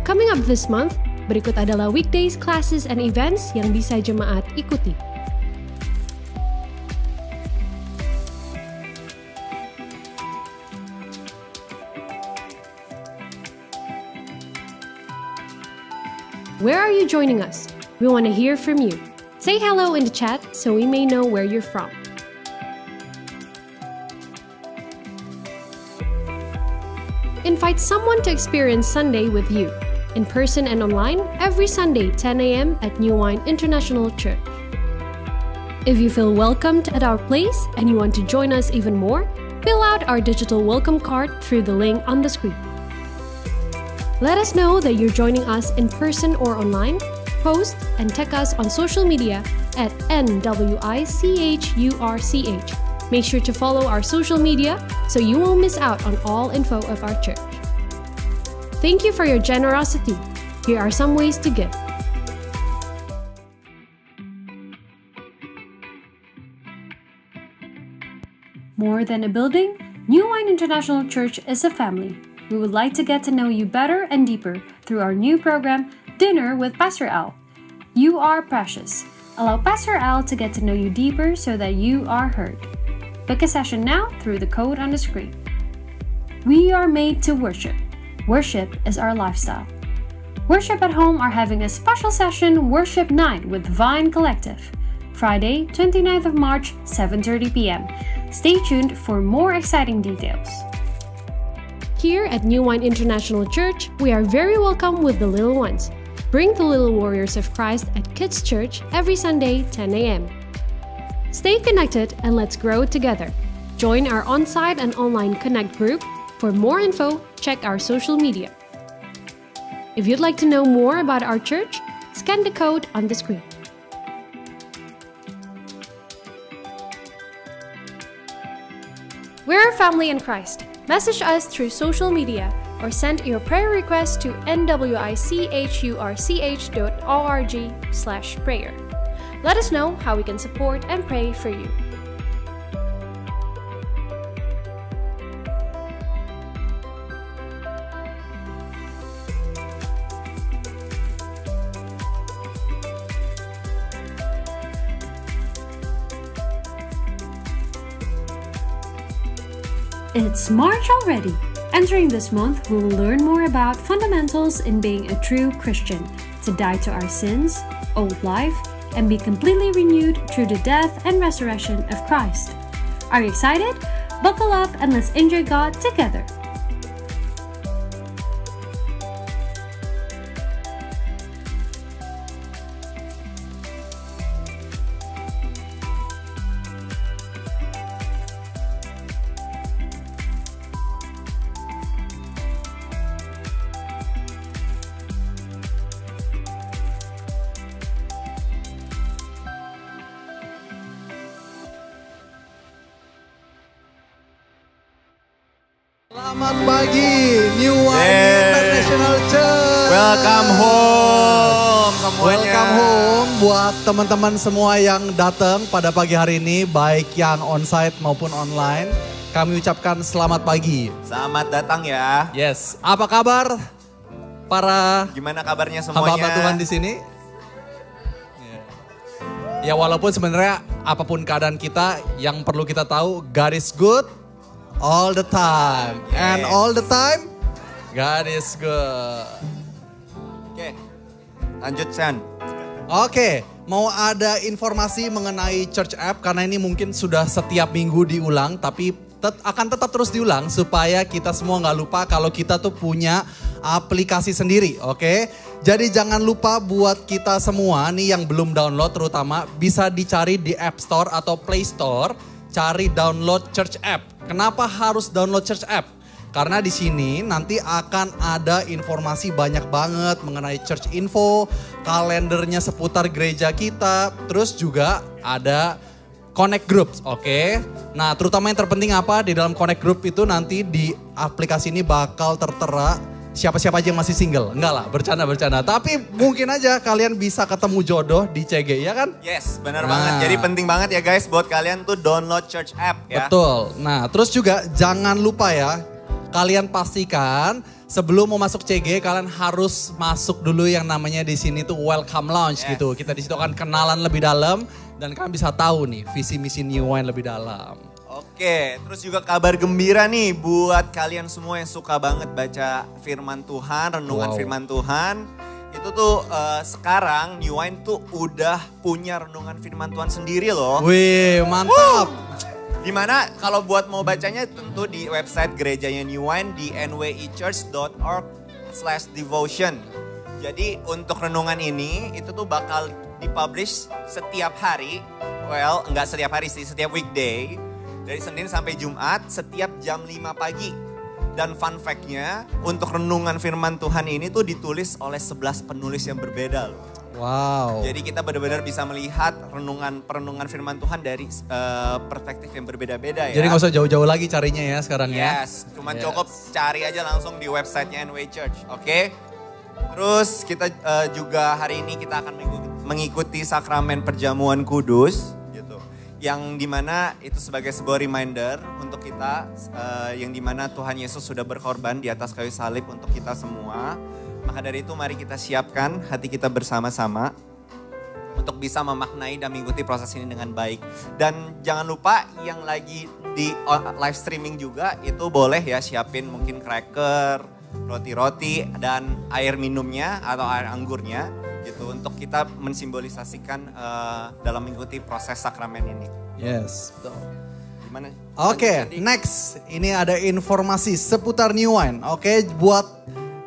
Coming up this month, berikut adalah weekdays, classes, and events yang bisa jemaat ikuti. Where are you joining us? We want to hear from you. Say hello in the chat so we may know where you're from. Invite someone to experience Sunday with you, in person and online, every Sunday 10 a.m. at New Wine International Church. If you feel welcomed at our place and you want to join us even more, fill out our digital welcome card through the link on the screen. Let us know that you're joining us in person or online. Post and tag us on social media at NWICHURCH. Make sure to follow our social media so you won't miss out on all info of our church. Thank you for your generosity. Here are some ways to give. More than a building, New Wine International Church is a family. We would like to get to know you better and deeper through our new program, Dinner with Pastor Al. You are precious. Allow Pastor Al to get to know you deeper so that you are heard. Book a session now through the code on the screen. We are made to worship. Worship is our lifestyle. Worship at Home are having a special session worship night with Vine Collective. Friday, 29th of March, 7:30 p.m. Stay tuned for more exciting details. Here at New Wine International Church, we are very welcome with the little ones. Bring the little warriors of Christ at Kids Church every Sunday, 10 a.m. Stay connected and let's grow together. Join our on-site and online Connect group. For more info, check our social media. If you'd like to know more about our church, scan the code on the screen. We're a family in Christ. Message us through social media or send your prayer request to nwichurch.org/prayer. Let us know how we can support and pray for you. It's March already. Entering this month, we will learn more about fundamentals in being a true Christian, to die to our sins, old life, and be completely renewed through the death and resurrection of Christ. Are you excited? Buckle up and let's enjoy God together. Selamat pagi, New Wine International Church. Welcome home semuanya. Welcome home buat teman-teman semua yang datang pada pagi hari ini, baik yang onsite maupun online. Kami ucapkan selamat pagi. Selamat datang ya. Yes, apa kabar para Gimana kabarnya semuanya? hamba Tuhan di sini? Ya walaupun sebenarnya apapun keadaan kita, yang perlu kita tahu, God is good all the time. Yes. And all the time, God is good. Oke, lanjut San. Oke, mau ada informasi mengenai Church App, karena ini mungkin sudah setiap minggu diulang, tapi akan tetap terus diulang supaya kita semua nggak lupa kalau kita tuh punya aplikasi sendiri, oke? Jadi jangan lupa buat kita semua nih yang belum download, terutama bisa dicari di App Store atau Play Store, cari download Church App. Kenapa harus download Church App? Karena di sini nanti akan ada informasi banyak banget mengenai church info, kalendernya seputar gereja kita, terus juga ada Connect Groups, oke? Nah, terutama yang terpenting apa di dalam Connect Group itu, nanti di aplikasi ini bakal tertera siapa-siapa aja yang masih single. Enggak lah, bercanda-bercanda. Tapi mungkin aja kalian bisa ketemu jodoh di CG, ya kan? Yes, benar banget. Jadi penting banget ya guys buat kalian tuh download Church App ya. Betul. Nah, terus juga jangan lupa ya, kalian pastikan sebelum mau masuk CG kalian harus masuk dulu yang namanya di sini tuh welcome lounge gitu. Kita di situ akan kenalan lebih dalam dan kalian bisa tahu nih visi misi New Wine lebih dalam. Oke, terus juga kabar gembira nih buat kalian semua yang suka banget baca firman Tuhan, renungan firman Tuhan. Itu tuh sekarang New Wine tuh udah punya renungan firman Tuhan sendiri loh. Wih, mantap. Dimana kalau buat mau bacanya tentu di website gerejanya New Wine di nwichurch.org/devotion. Jadi untuk renungan ini itu tuh bakal dipublish setiap hari. Well, enggak setiap hari sih, setiap weekday. Dari Senin sampai Jumat setiap jam 5 pagi. Dan fun fact-nya untuk renungan firman Tuhan ini tuh ditulis oleh 11 penulis yang berbeda loh. Wow. Jadi kita benar-benar bisa melihat perenungan firman Tuhan dari perspektif yang berbeda-beda ya. Jadi gak usah jauh-jauh lagi carinya ya sekarang ya. Yes, cuman cukup cari aja langsung di websitenya NW Church, oke? Terus kita juga hari ini kita akan mengikuti sakramen perjamuan kudus gitu. Yang dimana itu sebagai sebuah reminder untuk kita yang dimana Tuhan Yesus sudah berkorban di atas kayu salib untuk kita semua. Maka dari itu mari kita siapkan hati kita bersama-sama untuk bisa memaknai dan mengikuti proses ini dengan baik. Dan jangan lupa yang lagi di live streaming juga itu boleh ya siapin mungkin cracker, roti-roti dan air minumnya atau air anggurnya gitu untuk kita mensimbolisasikan dalam mengikuti proses sakramen ini. Yes, betul. Gimana? Oke, next. Ini ada informasi seputar New Wine. Oke, buat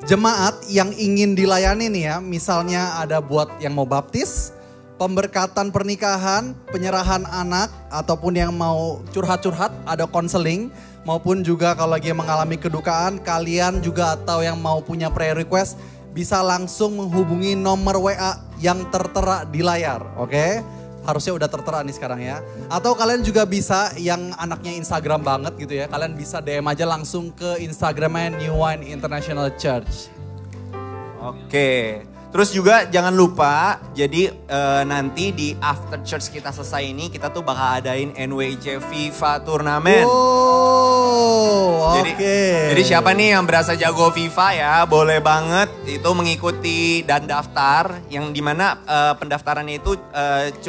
jemaat yang ingin dilayani nih ya, misalnya ada buat yang mau baptis, pemberkatan pernikahan, penyerahan anak, ataupun yang mau curhat-curhat, ada konseling, maupun juga kalau lagi mengalami kedukaan, kalian juga atau yang mau punya prayer request, bisa langsung menghubungi nomor WA yang tertera di layar, oke? Harusnya udah tertera nih sekarang ya. Atau kalian juga bisa yang anaknya Instagram banget gitu ya. Kalian bisa DM aja langsung ke Instagramnya New Wine International Church. Oke. Terus juga jangan lupa, jadi nanti di after church kita selesai ini, kita tuh bakal adain NWJ FIFA Turnamen. Oh, oke. Jadi siapa nih yang berasa jago FIFA ya, boleh banget itu mengikuti dan daftar. Yang dimana pendaftarannya itu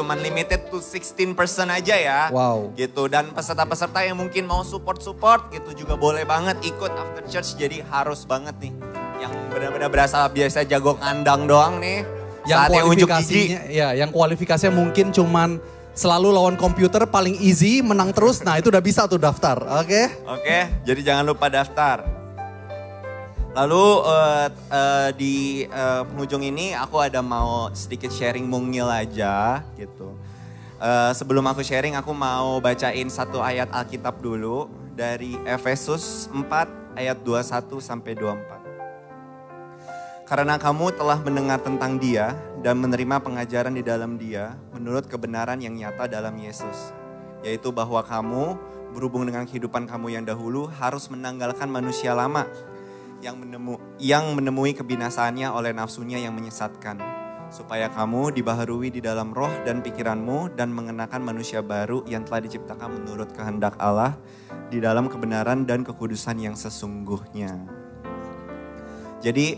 cuman limited to 16% aja ya. Wow. Gitu, dan peserta-peserta yang mungkin mau support gitu juga boleh banget ikut after church. Jadi harus banget nih. Yang benar-benar berasa biasa jago kandang doang nih. Yang kualifikasinya, ya, yang kualifikasinya mungkin cuman selalu lawan komputer paling easy, menang terus. Nah itu udah bisa tuh daftar, oke? Oke, jadi jangan lupa daftar. Lalu di penghujung ini aku ada mau sedikit sharing mungil aja gitu. Sebelum aku sharing aku mau bacain satu ayat Alkitab dulu dari Efesus 4 ayat 21 sampai 24. Karena kamu telah mendengar tentang Dia dan menerima pengajaran di dalam Dia menurut kebenaran yang nyata dalam Yesus. Yaitu bahwa kamu berhubung dengan kehidupan kamu yang dahulu harus menanggalkan manusia lama yang menemui kebinasaannya oleh nafsunya yang menyesatkan. Supaya kamu dibaharui di dalam roh dan pikiranmu dan mengenakan manusia baru yang telah diciptakan menurut kehendak Allah di dalam kebenaran dan kekudusan yang sesungguhnya. Jadi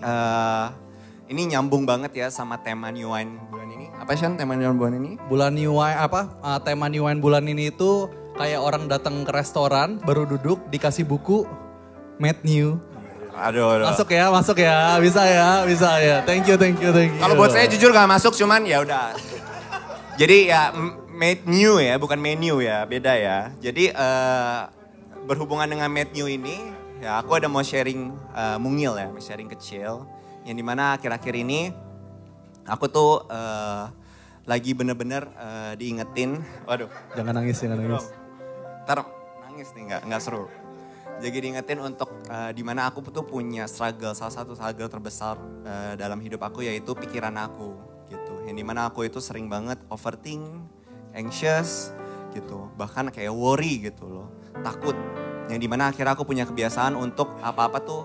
ini nyambung banget ya sama tema New Wine bulan ini. Apa sih tema New Wine bulan ini? Bulan New Wine tema New Wine bulan ini itu kayak orang datang ke restoran, baru duduk, dikasih buku, made new. Aduh. Masuk ya, bisa ya. Thank you. Kalau buat saya jujur gak masuk, cuman ya udah. Jadi ya made new ya, bukan menu ya, beda ya. Jadi berhubungan dengan made new ini, ya aku ada mau sharing mungil ya, sharing kecil. Yang dimana akhir-akhir ini aku tuh lagi bener-bener diingetin. Waduh. Jangan nangis. Ntar nangis nih, nggak seru. Jadi diingetin untuk dimana aku tuh punya struggle, salah satu struggle terbesar dalam hidup aku yaitu pikiran aku gitu. Yang dimana aku itu sering banget overthink, anxious gitu. Bahkan kayak worry gitu loh, takut. Yang dimana akhirnya aku punya kebiasaan untuk apa-apa tuh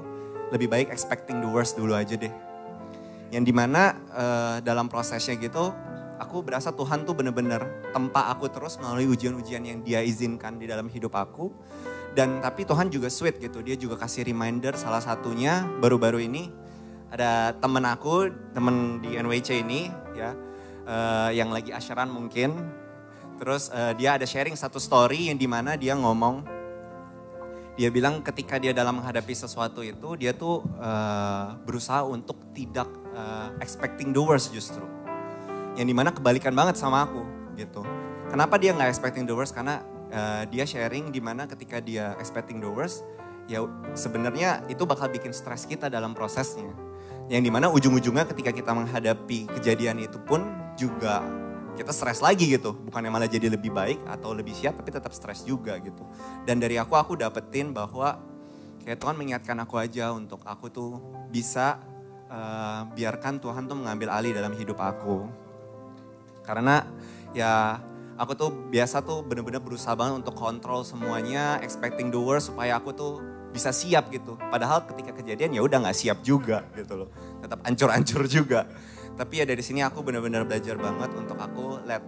lebih baik expecting the worst dulu aja deh. Yang dimana dalam prosesnya gitu, aku berasa Tuhan tuh bener-bener tempa aku terus melalui ujian-ujian yang Dia izinkan di dalam hidup aku. Dan tapi Tuhan juga sweet gitu, dia juga kasih reminder. Salah satunya baru-baru ini ada temen di NWC ini ya, yang lagi asyaran mungkin. Terus dia ada sharing satu story yang dimana dia ngomong, dia bilang ketika dia dalam menghadapi sesuatu itu, dia tuh berusaha untuk tidak expecting the worst justru. Yang dimana kebalikan banget sama aku gitu. Kenapa dia gak expecting the worst? Karena dia sharing dimana ketika dia expecting the worst, ya sebenarnya itu bakal bikin stres kita dalam prosesnya. Yang dimana ujung-ujungnya ketika kita menghadapi kejadian itu pun juga kita stres lagi gitu. Bukannya malah jadi lebih baik atau lebih siap, tapi tetap stres juga gitu. Dan dari aku dapetin bahwa kayak Tuhan mengingatkan aku aja untuk aku tuh bisa biarkan Tuhan tuh mengambil alih dalam hidup aku. Karena ya aku tuh biasa tuh bener-bener berusaha banget untuk kontrol semuanya, expecting the worst supaya aku tuh bisa siap gitu. Padahal ketika kejadian ya udah nggak siap juga gitu loh. Tetap ancur-ancur juga. Tapi ya dari sini aku benar-benar belajar banget untuk aku let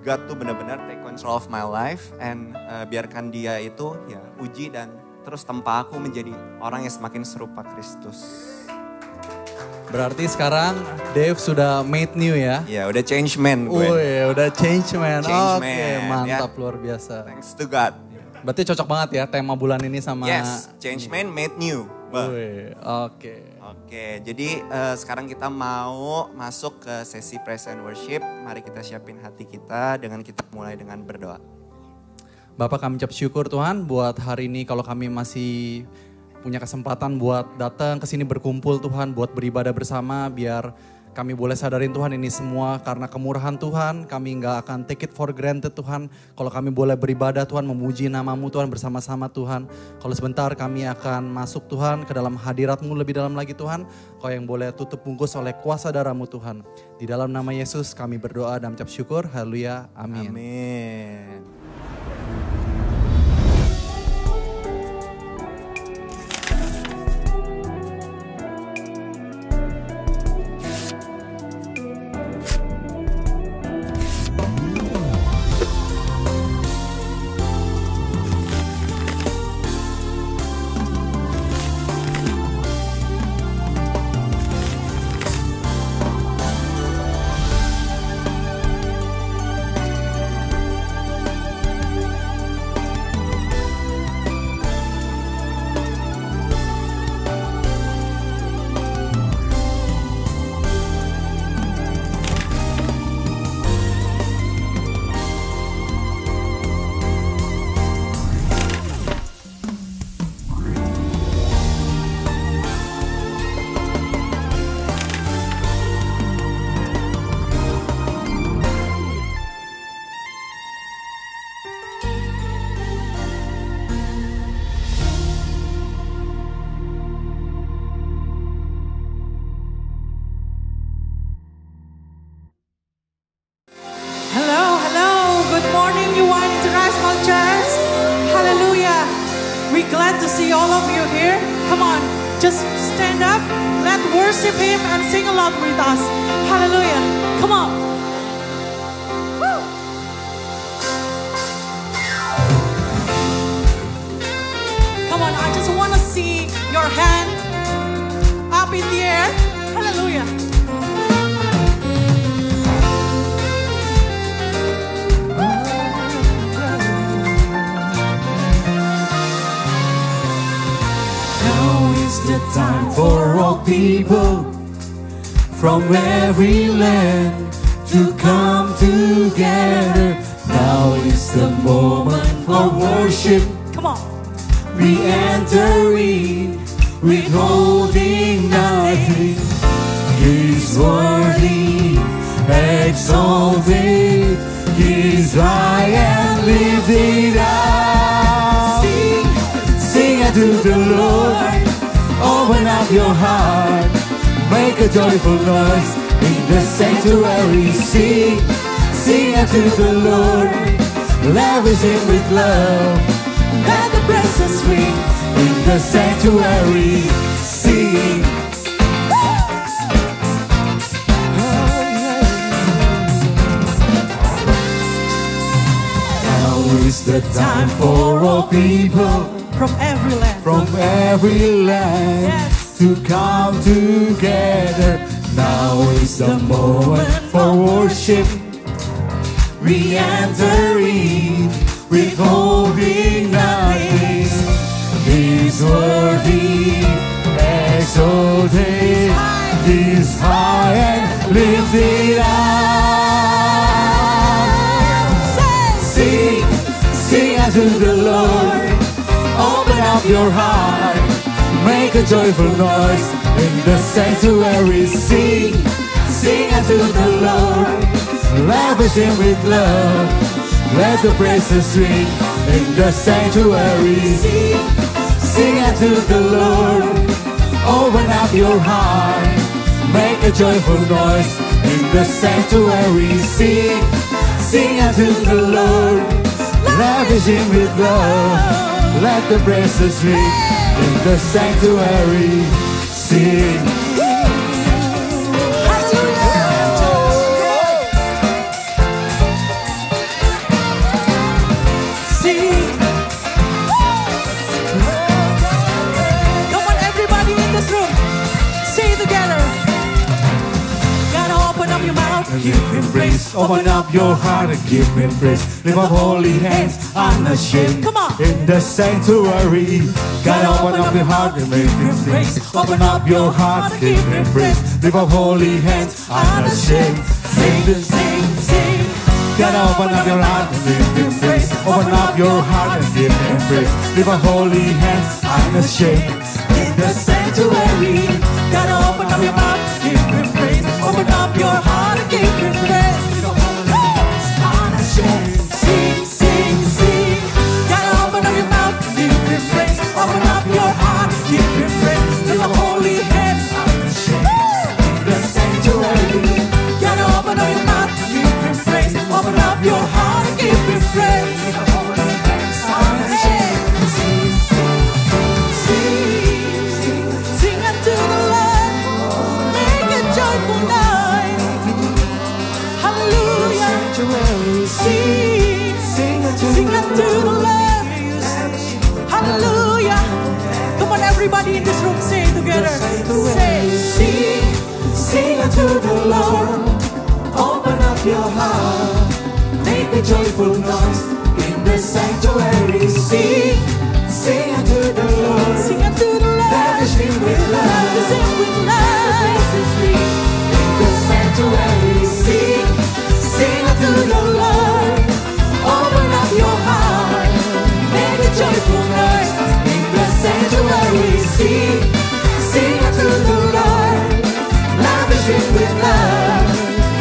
God tuh benar-benar take control of my life and biarkan dia itu ya uji dan terus tempa aku menjadi orang yang semakin serupa Kristus. Berarti sekarang Dave sudah made new ya? Ya udah change man gue. Oh ya udah change man. Oke, mantap ya. Luar biasa. Thanks to God. Berarti cocok banget ya tema bulan ini sama. Yes, change man made new. Oke, jadi sekarang kita mau masuk ke sesi praise and worship. Mari kita siapin hati kita dengan kita mulai dengan berdoa. Bapak, kami ucap syukur Tuhan buat hari ini kalau kami masih punya kesempatan buat datang ke sini berkumpul Tuhan, buat beribadah bersama, biar kami boleh sadarin Tuhan ini semua karena kemurahan Tuhan. Kami gak akan take it for granted Tuhan. Kalau kami boleh beribadah Tuhan, memuji nama-Mu Tuhan bersama-sama Tuhan. Kalau sebentar kami akan masuk Tuhan ke dalam hadirat-Mu lebih dalam lagi Tuhan. Kau yang boleh tutup bungkus oleh kuasa darah-Mu Tuhan. Di dalam nama Yesus kami berdoa dan ucap syukur. Haleluya. Amin. Amin. Glad to see all of you here. Come on, just stand up. Let's worship Him and sing along with us. Hallelujah. Come on. Woo. Come on, I just want to see your hand up in the air. Hallelujah. The time for all people from every land to come together. Now is the moment for worship. Come on. We enter in, withholding nothing. He's worthy, exalted. He's high and lifted up. Sing unto the Lord. Open up your heart, make a joyful noise in the sanctuary. Sing unto the Lord, lavish Him with love. Let the presence ring in the sanctuary. Sing. Now is the time for all people from every land. from every land Yes. to come together. Now is the moment for worship. Re-entering, withholding nothing. He's worthy, exalted, He's high and lifted up. Sing, sing unto the Lord. Open up your heart, make a joyful noise in the sanctuary. Sing, sing unto the Lord. Lavish Him with love. Let the praises ring in the sanctuary. Sing unto the Lord. Open up your heart. Make a joyful noise in the sanctuary. Sing, sing unto the Lord. Lavish Him with love. Let the praises ring in the sanctuary. Sing. Come on, everybody in this room, sing together. Gotta open up your mouth. Give Him praise, open up your heart and give Him praise. Lift up holy hands, unashamed. Come on. In the sanctuary, gotta open up your heart and make Him praise. Open up your heart and give Him praise. Lift up holy hands, unashamed. Sing, sing, sing. Gotta open up your heart and give Him praise. Open up your heart and give Him praise. Lift up holy hands, unashamed. In the sanctuary, Gotta open up your mouth, give Him praise. Open up your heart and give Him praise. Sing, sing, sing. Gotta open up your mouth, give Him praise. Open up your heart, give Him praise. With a holy hand. the sanctuary. Gotta open up your mouth, give Him praise. Open up your heart and give Him praise. Hey. Sing unto the Lord, make a joyful noise. Hallelujah. Sing unto the Lord. Hallelujah. Come on, everybody in this room, say it together. Say, Sing unto the Lord. Open up your heart. Make a joyful noise in the sanctuary. Sing, sing unto the Lord. sing unto the Lord. Lavish Him with love. Sing with love. In the sanctuary. Sing, sing unto the Lord. Open up your heart. Make a joyful noise in the sanctuary. Sing, sing unto the Lord. Lavish Him with love.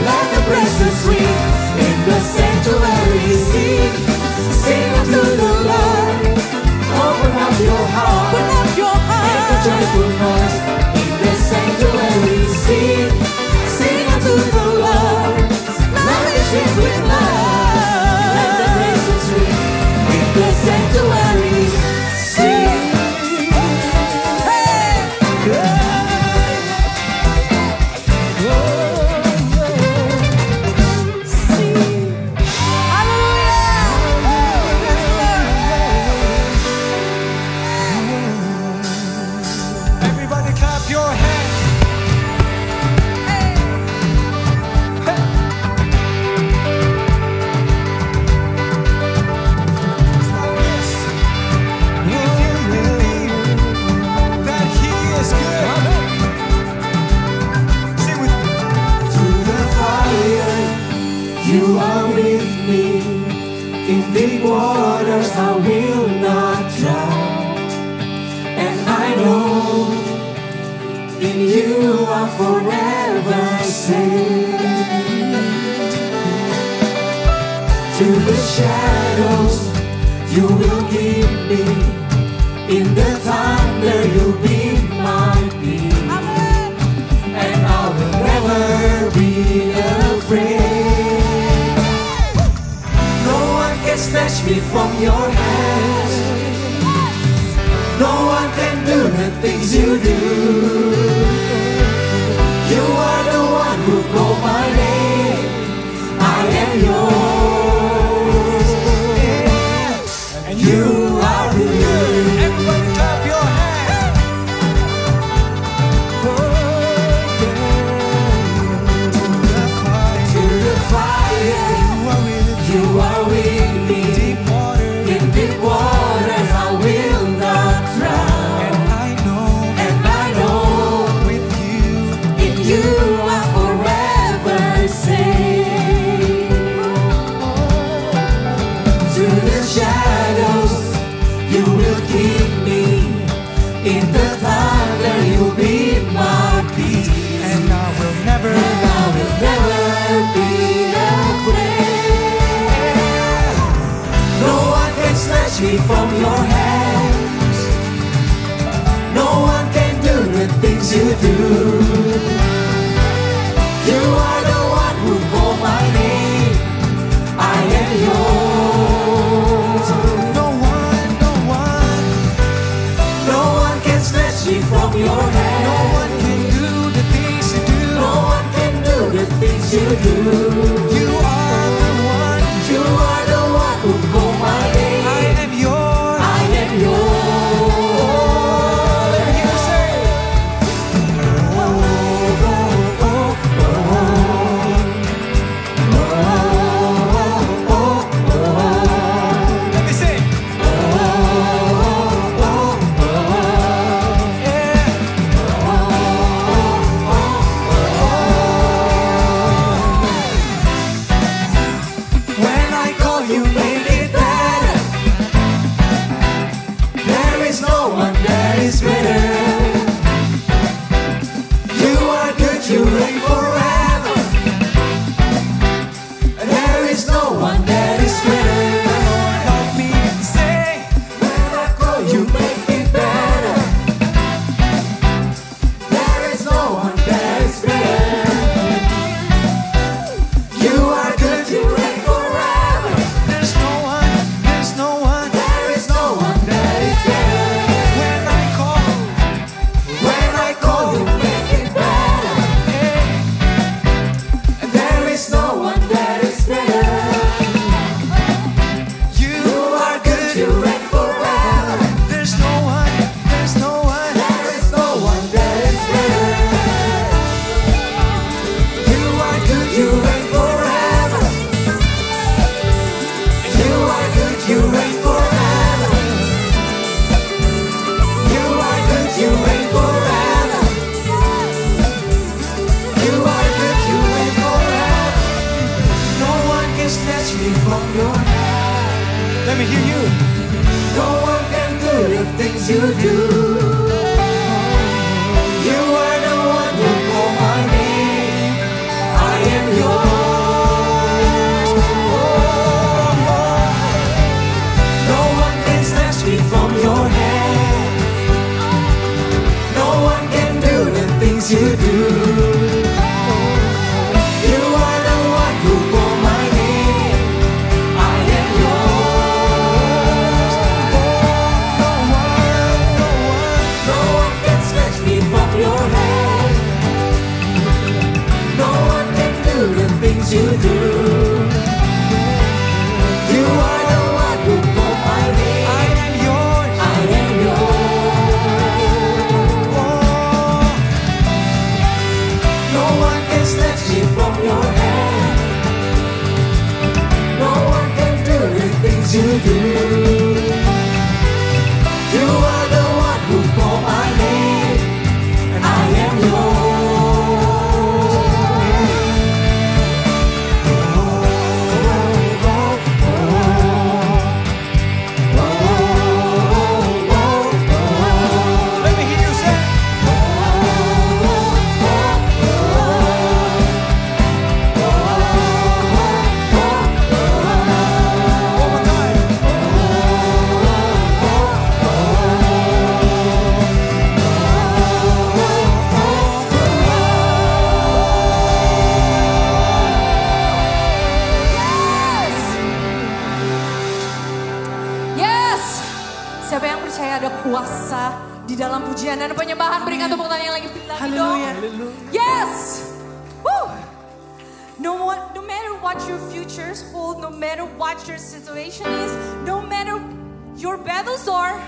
Let the praises ring in the sanctuary. Sing, sing unto the Lord. Open up your heart. Open up your Make a heart. joyful noise in the sanctuary. Sing, sing unto the Lord. Lavish Him with love. Let the praises ring in the sanctuary. Sing. Everybody clap your hands. It's like this. If you believe that He is good, sing with me. Through the fire, you are with me. In deep waters, I will not drown. And I know in you I'm forever safe. Through the shadows, you will keep me. In the thunder, you'll be my peace. And I will never be afraid. No one can snatch me from your hands. No one can do the things you do. You are the one who called my name. I am yours. And you are good. do. You are the one who called my name. I am yours. No one, no one, No one can snatch me from your hand. no one can do the things you do. No one can do the things you do. You are the one. You are the one who called my name. I am yours. I am yours. Let me hear you say. Let me sing. When I call you, make it better. There is no one that is better. You are good, you reign forever. There is no one that is better. Help me say. When I call you, make it better. There is no one that is better. You are good, you reign forever. There's no one, there's no one. There is no one that is better. When I call, When I call you, make it better. There is no one that is better. you You are good, you reign forever. There's no one, there's no one. There is no one that is better. You are good, you reign forever. You are good, you reign forever. You are good, you reign forever. You are good, you reign forever. No one can snatch me from your hand. Let me hear you. No one can do the things you do. You are the one who called my name. I am yours. No one can snatch me from your hand. No one can do the things you do. You are the one who called my name. I am yours. No one can snatch me from your hand. No one can do the things you do. You are the one who called my name. I am yours. I am yours. No one can snatch me from your hand. No one can do the things you do. You are the one who called my name, and I am yours. Let me hear you say. One more time. Yes. Siapa yang percaya ada kuasa di dalam pujian dan penyembahan, berikan tepuk tangan yang lagi dong. Yes. Woo. No matter what your futures hold, no matter what your situation is, no matter your battles are,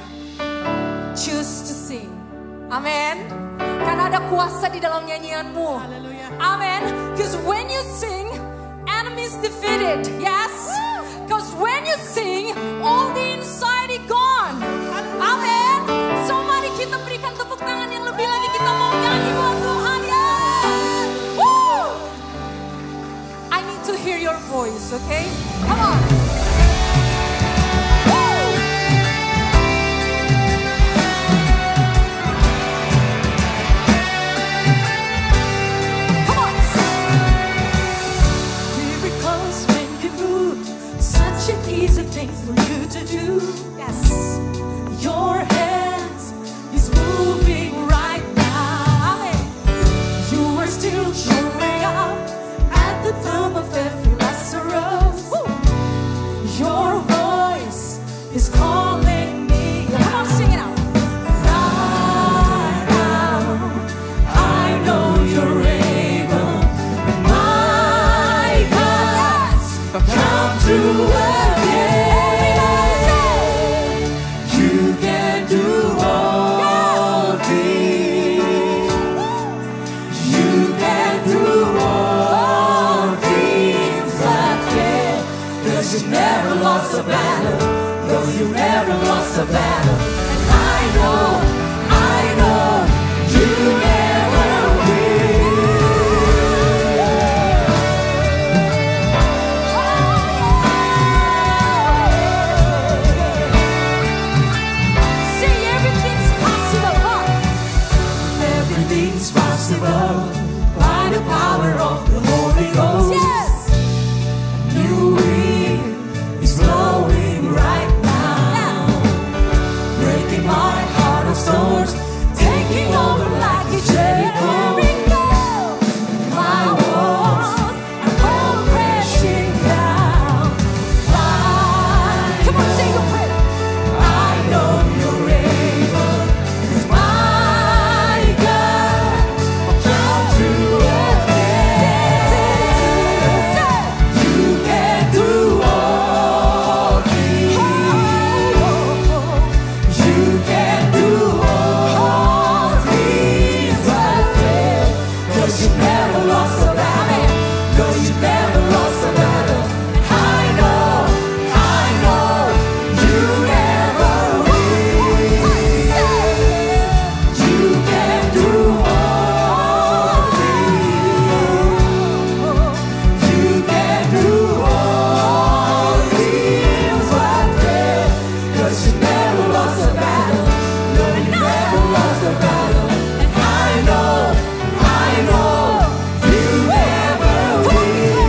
choose to sing. Amen. Karena ada kuasa di dalam nyanyianmu. Amen. Because when you sing, enemies defeated. Yes. Because when you sing, all the anxiety gone. Amen. So mari kita berikan tepuk tangan yang lebih lagi, kita mau nyanyi buat Tuhan ya. Woo! I need to hear your voice, okay? Come on. Woo! Come on. Miracles when you move, such an easy thing for you to do. Yes. Your hands is moving right now. Amen. lost a battle. And I know you never will. Say everything's possible, huh? Everything's possible by the power of the Holy Ghost. Yes. New wind is blowing right now, breaking my heart of stone, taking over like a Jericho. My walls are all crashing down. Come on, say your prayer. I know you're able, 'cause my God come to you can do all things. You can do all things but fail. 'Cause you never lost a battle. 'Cause you never lost a battle. I know you never will. You can do all things. You can do all things but fail. 'Cause you never lost a battle. No, you never lost a battle. And I know you never will.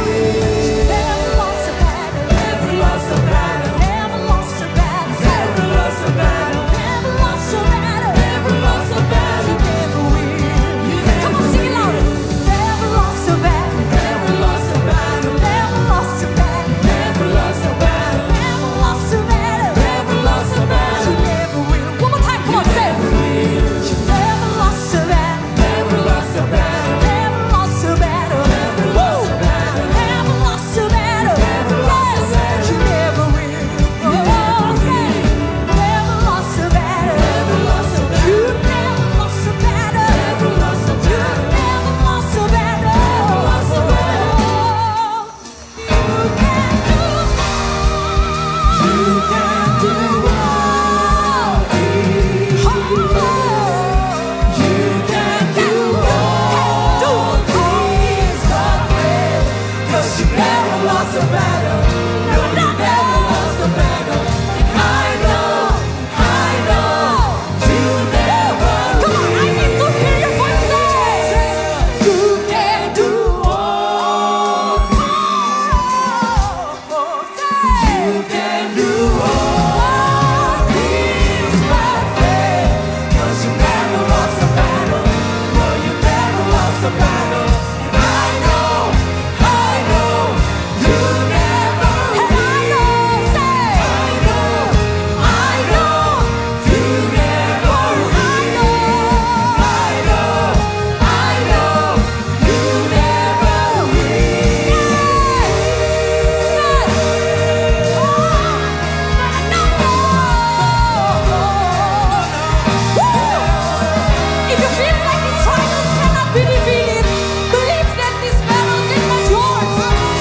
Never lost a battle. Never lost a battle. Never lost a battle. Never lost a battle. Never lost a battle. Never lost a battle. You never will. Come on, sing it louder. Never lost a battle. Never lost a battle. Never lost a battle. Never lost a battle. Never lost a battle. Never lost a battle. You never will. One more time, come on, say it. You never lost a battle. Never lost a battle. Never lost a battle. Never lost a battle. Never lost a battle. Never lost a battle. You never will. Oh, say it. Never lost a battle. Never lost a battle. You never lost a battle. Never lost a battle. You never lost a battle. Never lost a battle. You can do all things. You can do all things but fail. 'Cause you never lost a battle. No, you never lost a battle. And I know you never will. Come on, I need to hear your voices. You can do all things. You can do all things but fail. 'Cause you never lost a battle. No, you never lost a battle. And I know you never will. And I know, say, I know you never will. I know you never If you feel like the trials cannot be defeated, believe that this battle is not yours.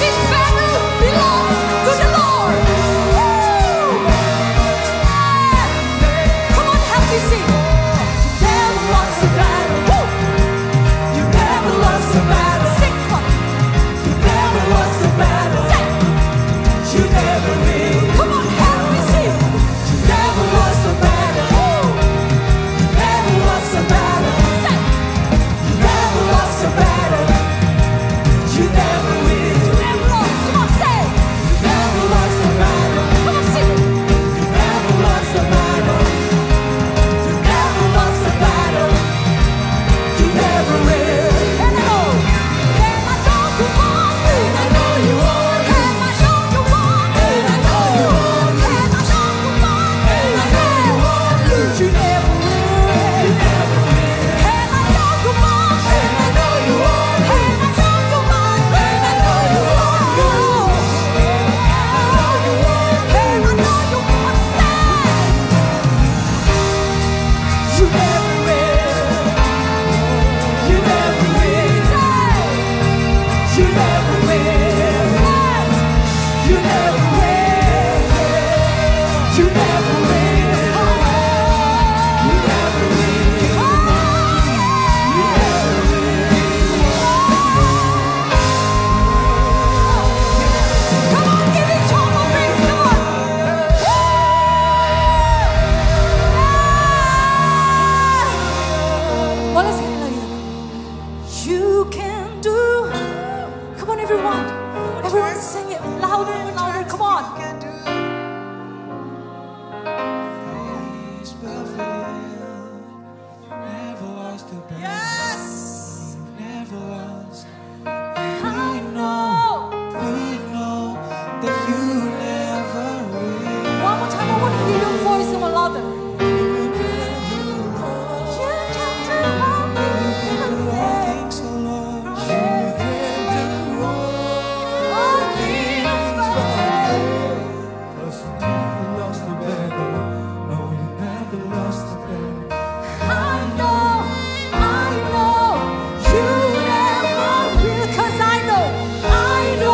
This battle belongs to the Lord. Come on, help me sing. You never lost a battle. You never lost a battle. Sing, come on. You never lost a battle. Sing. You never will. Come on, help me sing. You never lost a battle. You never lost a battle. Sing. You never lost a battle. You never will. You never lost. Come on, say. You never lost a battle. Come on, sing. You never lost a battle. You never lost a battle. You never will. And I know you won't. And I know you won't. And I know you won't. And I know you won't. And I know you won't. And I know you won't. You never will. You never will. And I know you won't. And I know you won't. And I know you won't. And I know you won't. And I know you won't. You never will. You never will. You never will. You never will. You never will. Everyone sing it louder and louder. Come on. Yes. I know. That you never will. One more time, I want to hear your voice a little louder. You can do all things. So Lord, All things but never lost the battle. No, you never lost the battle. I know you never will. 'Cause I know you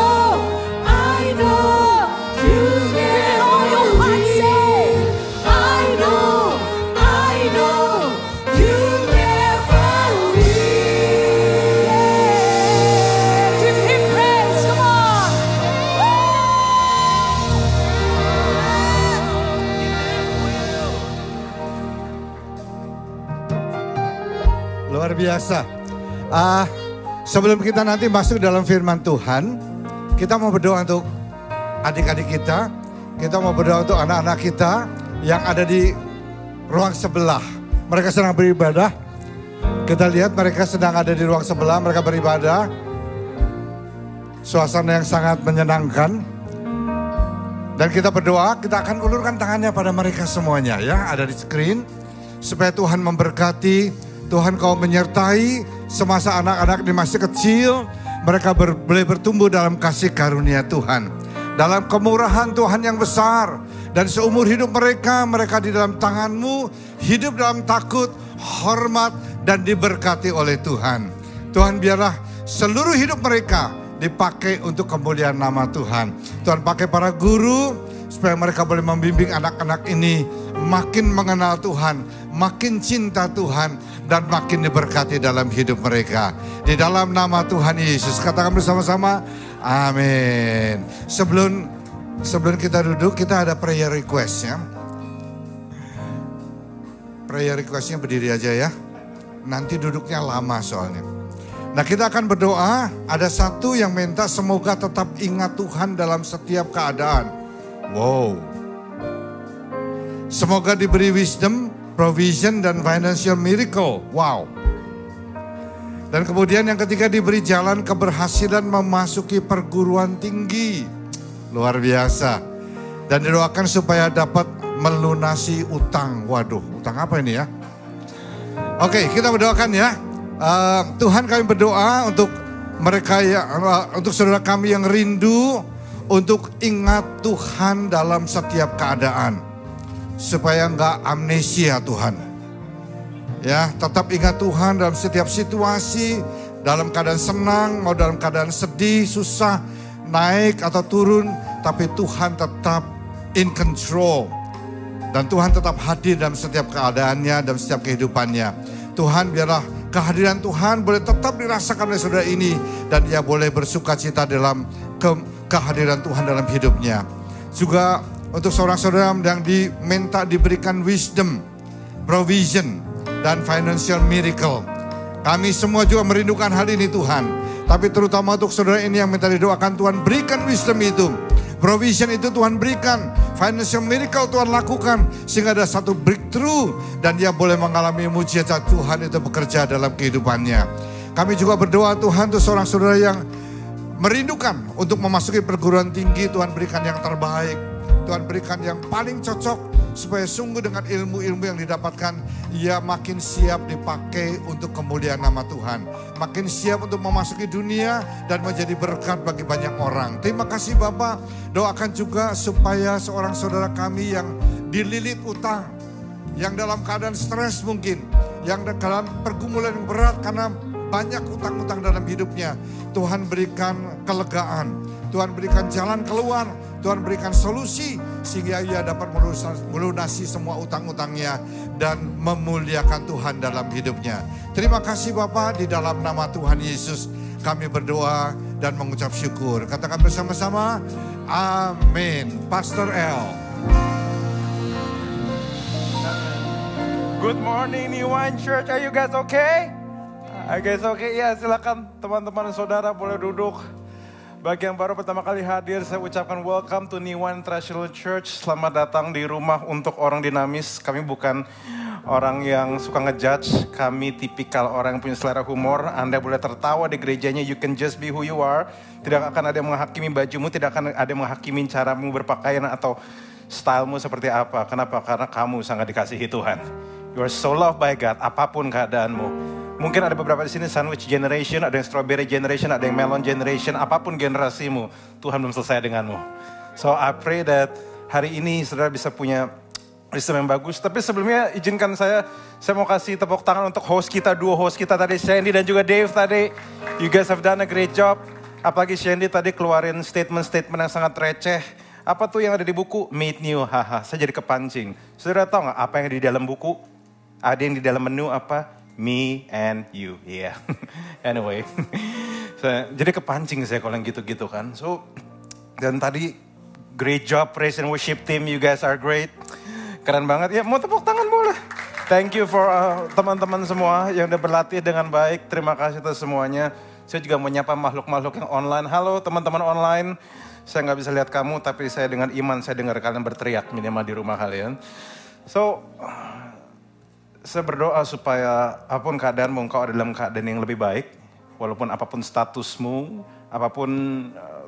never. All your heart say, I know you never will. Give him praise, come on. Luar biasa. Sebelum kita nanti masuk dalam firman Tuhan, kita mau berdoa untuk adik-adik kita. Kita mau berdoa untuk anak-anak kita yang ada di ruang sebelah. Mereka sedang beribadah. Kita lihat mereka sedang ada di ruang sebelah, mereka beribadah. Suasana yang sangat menyenangkan. Dan kita berdoa, kita akan ulurkan tangannya pada mereka semuanya ya, ada di screen. Supaya Tuhan memberkati, Tuhan kau menyertai semasa anak-anak ini masih kecil. Mereka boleh bertumbuh dalam kasih karunia Tuhan. Dalam kemurahan Tuhan yang besar. Dan seumur hidup mereka di dalam tangan-Mu. Hidup dalam takut, hormat, dan diberkati oleh Tuhan. Tuhan biarlah seluruh hidup mereka dipakai untuk kemuliaan nama Tuhan. Tuhan pakai para guru supaya mereka boleh membimbing anak-anak ini makin mengenal Tuhan, makin cinta Tuhan, dan makin diberkati dalam hidup mereka. Di dalam nama Tuhan Yesus, katakan bersama-sama, amin. Sebelum kita duduk, kita ada prayer request ya. Prayer requestnya berdiri aja ya. Nanti duduknya lama soalnya. Nah kita akan berdoa, ada satu yang minta semoga tetap ingat Tuhan dalam setiap keadaan. Wow. Semoga diberi wisdom, provision, dan financial miracle. Wow. Dan kemudian yang ketiga diberi jalan keberhasilan memasuki perguruan tinggi. Luar biasa. Dan didoakan supaya dapat melunasi utang. Waduh, utang apa ini ya? Oke, kita berdoakan ya. Tuhan kami berdoa untuk mereka untuk saudara kami yang rindu untuk ingat Tuhan dalam setiap keadaan. Supaya enggak amnesia Tuhan. Ya, tetap ingat Tuhan dalam setiap situasi, dalam keadaan senang, mau dalam keadaan sedih, susah, naik atau turun, tapi Tuhan tetap in control. Dan Tuhan tetap hadir dalam setiap keadaannya, dalam setiap kehidupannya. Tuhan biarlah kehadiran Tuhan boleh tetap dirasakan oleh saudara ini, dan ia boleh bersuka cita dalam kehadiran Tuhan dalam hidupnya. Juga untuk seorang saudara yang diminta diberikan wisdom, provision, dan financial miracle. Kami semua juga merindukan hal ini Tuhan. Tapi terutama untuk saudara ini yang minta didoakan, Tuhan berikan wisdom itu. Provision itu Tuhan berikan. Financial miracle Tuhan lakukan. Sehingga ada satu breakthrough. Dan dia boleh mengalami mujizat Tuhan itu bekerja dalam kehidupannya. Kami juga berdoa Tuhan untuk seorang saudara yang merindukan untuk memasuki perguruan tinggi. Tuhan berikan yang terbaik. Tuhan berikan yang paling cocok. Supaya sungguh dengan ilmu-ilmu yang didapatkan, ia makin siap dipakai untuk kemuliaan nama Tuhan. Makin siap untuk memasuki dunia dan menjadi berkat bagi banyak orang. Terima kasih Bapak. Doakan juga supaya seorang saudara kami yang dililit utang, yang dalam keadaan stres mungkin, yang dalam pergumulan yang berat karena banyak utang-utang dalam hidupnya. Tuhan berikan kelegaan, Tuhan berikan jalan keluar, Tuhan berikan solusi sehingga ia dapat melunasi semua utang-utangnya dan memuliakan Tuhan dalam hidupnya. Terima kasih Bapak, di dalam nama Tuhan Yesus kami berdoa dan mengucap syukur. Katakan bersama-sama, amin. Pastor L. Good morning New Wine Church, are you guys okay? Are you guys okay? Ya silakan teman-teman saudara boleh duduk. Bagi yang baru pertama kali hadir, saya ucapkan welcome to New Wine International Church. Selamat datang di rumah untuk orang dinamis. Kami bukan orang yang suka ngejudge. Kami tipikal orang yang punya selera humor. Anda boleh tertawa di gerejanya, you can just be who you are. Tidak akan ada yang menghakimi bajumu, tidak akan ada yang menghakimi caramu berpakaian atau stylemu seperti apa. Kenapa? Karena kamu sangat dikasihi Tuhan. You are so loved by God, apapun keadaanmu. Mungkin ada beberapa di sini sandwich generation, ada yang strawberry generation, ada yang melon generation, apapun generasimu, Tuhan belum selesai denganmu. So I pray that hari ini saudara bisa punya wisdom yang bagus. Tapi sebelumnya izinkan saya mau kasih tepuk tangan untuk host kita, dua host kita tadi, Shandy dan juga Dave tadi. You guys have done a great job. Apalagi Shandy tadi keluarin statement-statement yang sangat receh. Apa tuh yang ada di buku? Made new, haha. Saya jadi kepancing. Saudara tahu gak apa yang di dalam buku? Ada yang di dalam menu apa? Me and you, yeah. Anyway, jadi kepancing saya kalau yang gitu-gitu kan. So, dan tadi great job praise and worship team, you guys are great. Keren banget, ya mau tepuk tangan boleh. Thank you for teman-teman semua yang udah berlatih dengan baik. Terima kasih atas semuanya. Saya juga mau nyapa makhluk-makhluk yang online. Halo teman-teman online. Saya nggak bisa lihat kamu, tapi saya dengan iman, saya dengar kalian berteriak minimal di rumah kalian. So, saya berdoa supaya apapun keadaanmu, engkau ada dalam keadaan yang lebih baik. Walaupun apapun statusmu, apapun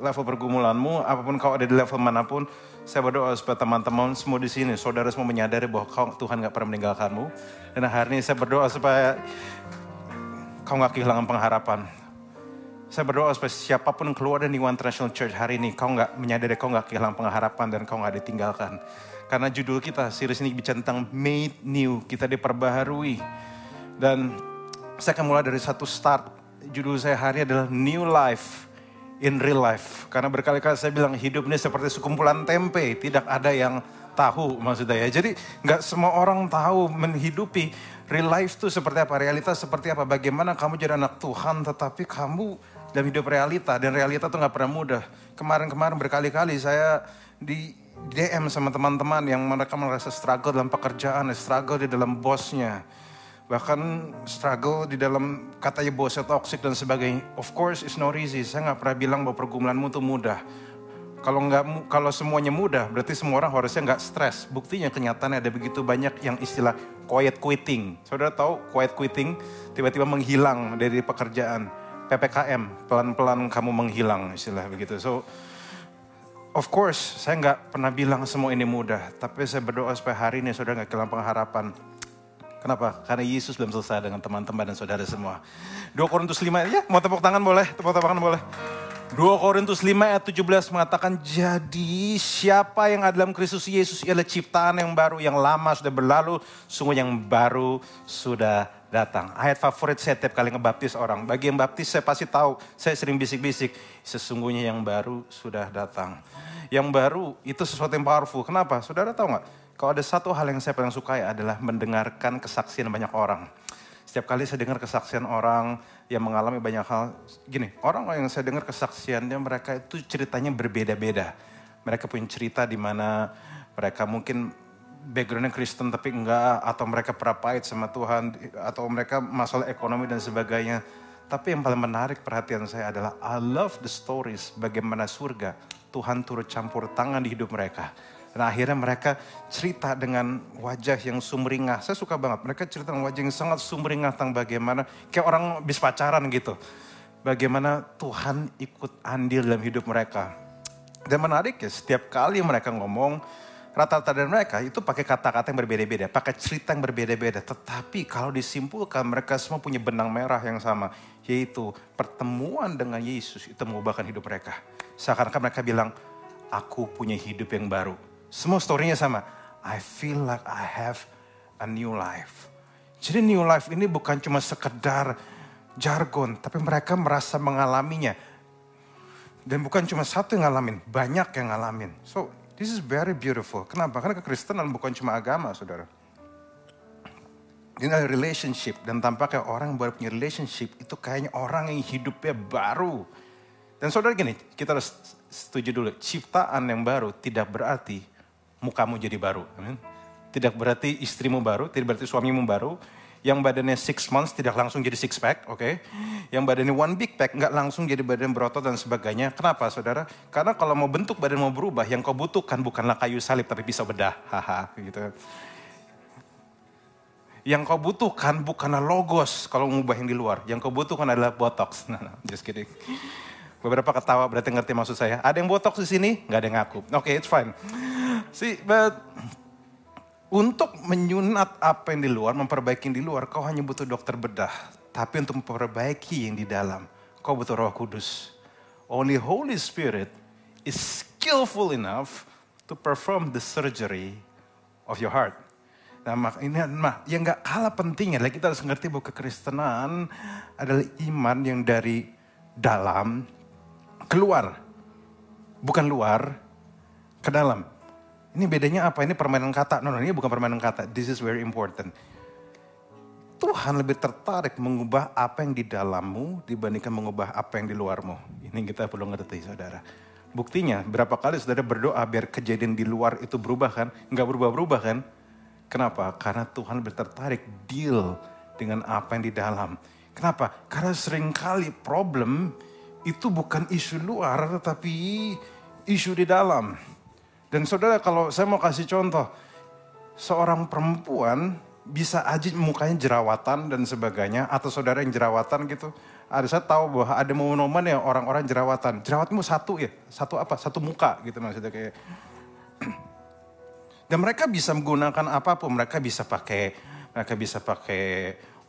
level pergumulanmu, apapun kau ada di level manapun. Saya berdoa supaya teman-teman semua di sini, saudara semua menyadari bahwa Tuhan gak pernah meninggalkanmu. Dan hari ini saya berdoa supaya kau gak kehilangan pengharapan. Saya berdoa supaya siapapun keluar dari New One International Church hari ini, kau gak menyadari kau gak kehilangan pengharapan dan kau gak ditinggalkan. Karena judul kita, series ini bicara tentang made new, kita diperbaharui. Dan saya akan mulai dari satu start. Judul saya hari ini adalah New Life in Real Life. Karena berkali-kali saya bilang hidup ini seperti sekumpulan tempe, tidak ada yang tahu maksudnya ya. Jadi gak semua orang tahu menghidupi real life itu seperti apa, realitas seperti apa. Bagaimana kamu jadi anak Tuhan tetapi kamu dalam hidup realita. Dan realita itu gak pernah mudah. Kemarin-kemarin berkali-kali saya di DM sama teman-teman yang mereka merasa struggle dalam pekerjaan, struggle di dalam bosnya. Bahkan struggle di dalam katanya bosnya toxic dan sebagainya. Of course it's not easy. Saya gak pernah bilang bahwa pergumulanmu itu mudah. Kalau semuanya mudah berarti semua orang harusnya gak stres. Buktinya kenyataannya ada begitu banyak yang istilah quiet quitting. Saudara tahu quiet quitting? Tiba-tiba menghilang dari pekerjaan. PPKM, pelan-pelan kamu menghilang istilah begitu. So of course, saya nggak pernah bilang semua ini mudah. Tapi saya berdoa supaya hari ini saudara nggak kehilangan pengharapan. Kenapa? Karena Yesus belum selesai dengan teman-teman dan saudara semua. 2 Korintus 5, ya mau tepuk tangan boleh? Tepuk tangan boleh. 2 Korintus 5 ayat 17 mengatakan, jadi siapa yang ada dalam Kristus Yesus ialah ciptaan yang baru, yang lama sudah berlalu, sungguh yang baru sudah datang. Ayat favorit saya tiap kali ngebaptis orang. Bagi yang baptis saya pasti tahu, saya sering bisik-bisik, sesungguhnya yang baru sudah datang. Yang baru itu sesuatu yang powerful. Kenapa? Saudara tahu nggak? Kalau ada satu hal yang saya paling sukai adalah mendengarkan kesaksian banyak orang. Setiap kali saya dengar kesaksian orang yang mengalami banyak hal, gini, orang yang saya dengar kesaksiannya mereka itu ceritanya berbeda-beda. Mereka punya cerita di mana mereka mungkin backgroundnya Kristen tapi enggak, atau mereka pernah pahit sama Tuhan, atau mereka masalah ekonomi dan sebagainya. Tapi yang paling menarik perhatian saya adalah I love the stories bagaimana surga Tuhan turut campur tangan di hidup mereka. Dan akhirnya mereka cerita dengan wajah yang sumringah. Saya suka banget, mereka cerita dengan wajah yang sangat sumringah tentang bagaimana, kayak orang habis pacaran gitu. Bagaimana Tuhan ikut andil dalam hidup mereka. Dan menarik ya, setiap kali mereka ngomong, rata-rata dari mereka itu pakai kata-kata yang berbeda-beda, pakai cerita yang berbeda-beda. Tetapi kalau disimpulkan mereka semua punya benang merah yang sama, yaitu pertemuan dengan Yesus itu mengubahkan hidup mereka. Seakan-akan mereka bilang, aku punya hidup yang baru. Semua story-nya sama. I feel like I have a new life. Jadi new life ini bukan cuma sekedar jargon, tapi mereka merasa mengalaminya. Dan bukan cuma satu yang ngalamin, banyak yang ngalamin. So this is very beautiful. Kenapa? Karena kekristenan bukan cuma agama, saudara. Ini adalah relationship. Dan tampaknya orang yang baru punya relationship itu kayaknya orang yang hidupnya baru. Dan saudara gini, kita harus setuju dulu. Ciptaan yang baru tidak berarti mukamu jadi baru. Tidak berarti istrimu baru, tidak berarti suamimu baru. Yang badannya 6 months tidak langsung jadi 6 pack, oke? Yang badannya 1 big pack nggak langsung jadi badan berotot dan sebagainya. Kenapa saudara? Karena kalau mau bentuk badan mau berubah, yang kau butuhkan bukanlah kayu salib tapi pisau bedah. Haha, gitu. Yang kau butuhkan bukanlah logos kalau mengubah yang di luar. Yang kau butuhkan adalah botox. Nah, just kidding. Beberapa ketawa berarti ngerti maksud saya. Ada yang botox di sini? Nggak ada yang ngaku. Oke, it's fine. See, but untuk menyunat apa yang di luar, memperbaiki yang di luar, kau hanya butuh dokter bedah. Tapi untuk memperbaiki yang di dalam, kau butuh Roh Kudus. Only Holy Spirit is skillful enough to perform the surgery of your heart. Nah, ini yang gak kalah pentingnya, kita harus ngerti bahwa kekristenan adalah iman yang dari dalam keluar. Bukan luar, ke dalam. Ini bedanya apa? Ini permainan kata. No, ini bukan permainan kata. This is very important. Tuhan lebih tertarik mengubah apa yang di dalammu dibandingkan mengubah apa yang di luarmu. Ini kita perlu ngerti, saudara. Buktinya, berapa kali saudara berdoa biar kejadian di luar itu berubah kan? Enggak berubah-berubah kan? Kenapa? Karena Tuhan lebih tertarik deal dengan apa yang di dalam. Kenapa? Karena seringkali problem itu bukan isu luar, tetapi isu di dalam. Dan saudara, kalau saya mau kasih contoh, seorang perempuan bisa aja mukanya jerawatan dan sebagainya, atau saudara yang jerawatan gitu. Saya tahu bahwa ada momen-momen ya orang-orang jerawatan. Jerawatmu satu ya, satu muka gitu maksudnya kayak. Dan mereka bisa menggunakan apapun, mereka bisa pakai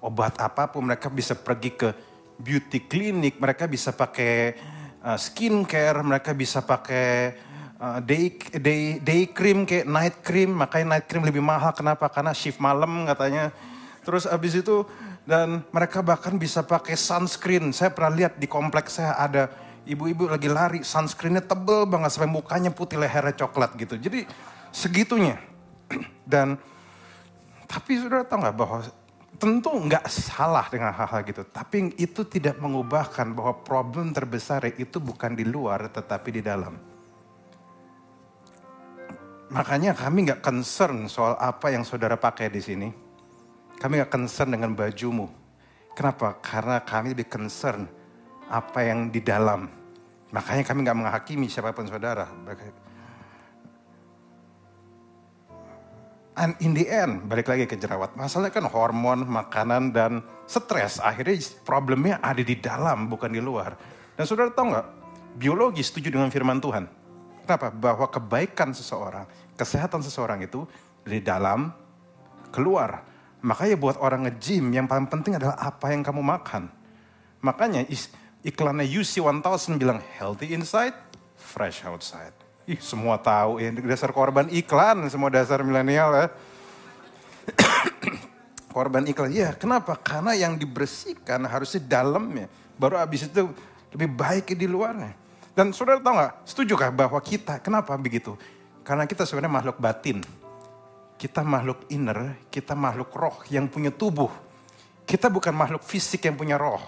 obat apapun, mereka bisa pergi ke beauty clinic, mereka bisa pakai skincare, mereka bisa pakai day cream kayak night cream, makanya night cream lebih mahal. Kenapa? Karena shift malam katanya. Terus abis itu, dan mereka bahkan bisa pakai sunscreen. Saya pernah lihat di kompleks saya ada ibu-ibu lagi lari, sunscreennya tebel banget sampai mukanya putih, lehernya coklat gitu. Jadi segitunya. Dan tapi saudara tahu nggak bahwa tentu nggak salah dengan hal-hal gitu. Tapi itu tidak mengubahkan bahwa problem terbesar itu bukan di luar tetapi di dalam. Makanya kami nggak concern soal apa yang saudara pakai di sini. Kami nggak concern dengan bajumu. Kenapa? Karena kami lebih concern apa yang di dalam. Makanya kami nggak menghakimi siapapun saudara. And in the end, balik lagi ke jerawat. Masalahnya kan hormon, makanan, dan stres. Akhirnya problemnya ada di dalam, bukan di luar. Dan saudara tahu nggak? Biologi setuju dengan firman Tuhan. Kenapa? Bahwa kebaikan seseorang, kesehatan seseorang itu dari dalam keluar. Makanya buat orang nge-gym yang paling penting adalah apa yang kamu makan. Makanya iklannya UC 1000 bilang healthy inside, fresh outside. Semua tahu ya, dasar korban iklan, semua dasar milenial ya. Korban iklan, ya kenapa? Karena yang dibersihkan harusnya dalamnya. Baru abis itu lebih baik di luarnya. Dan saudara tahu nggak, setujukah bahwa kita, kenapa begitu? Karena kita sebenarnya makhluk batin. Kita makhluk inner, kita makhluk roh yang punya tubuh. Kita bukan makhluk fisik yang punya roh.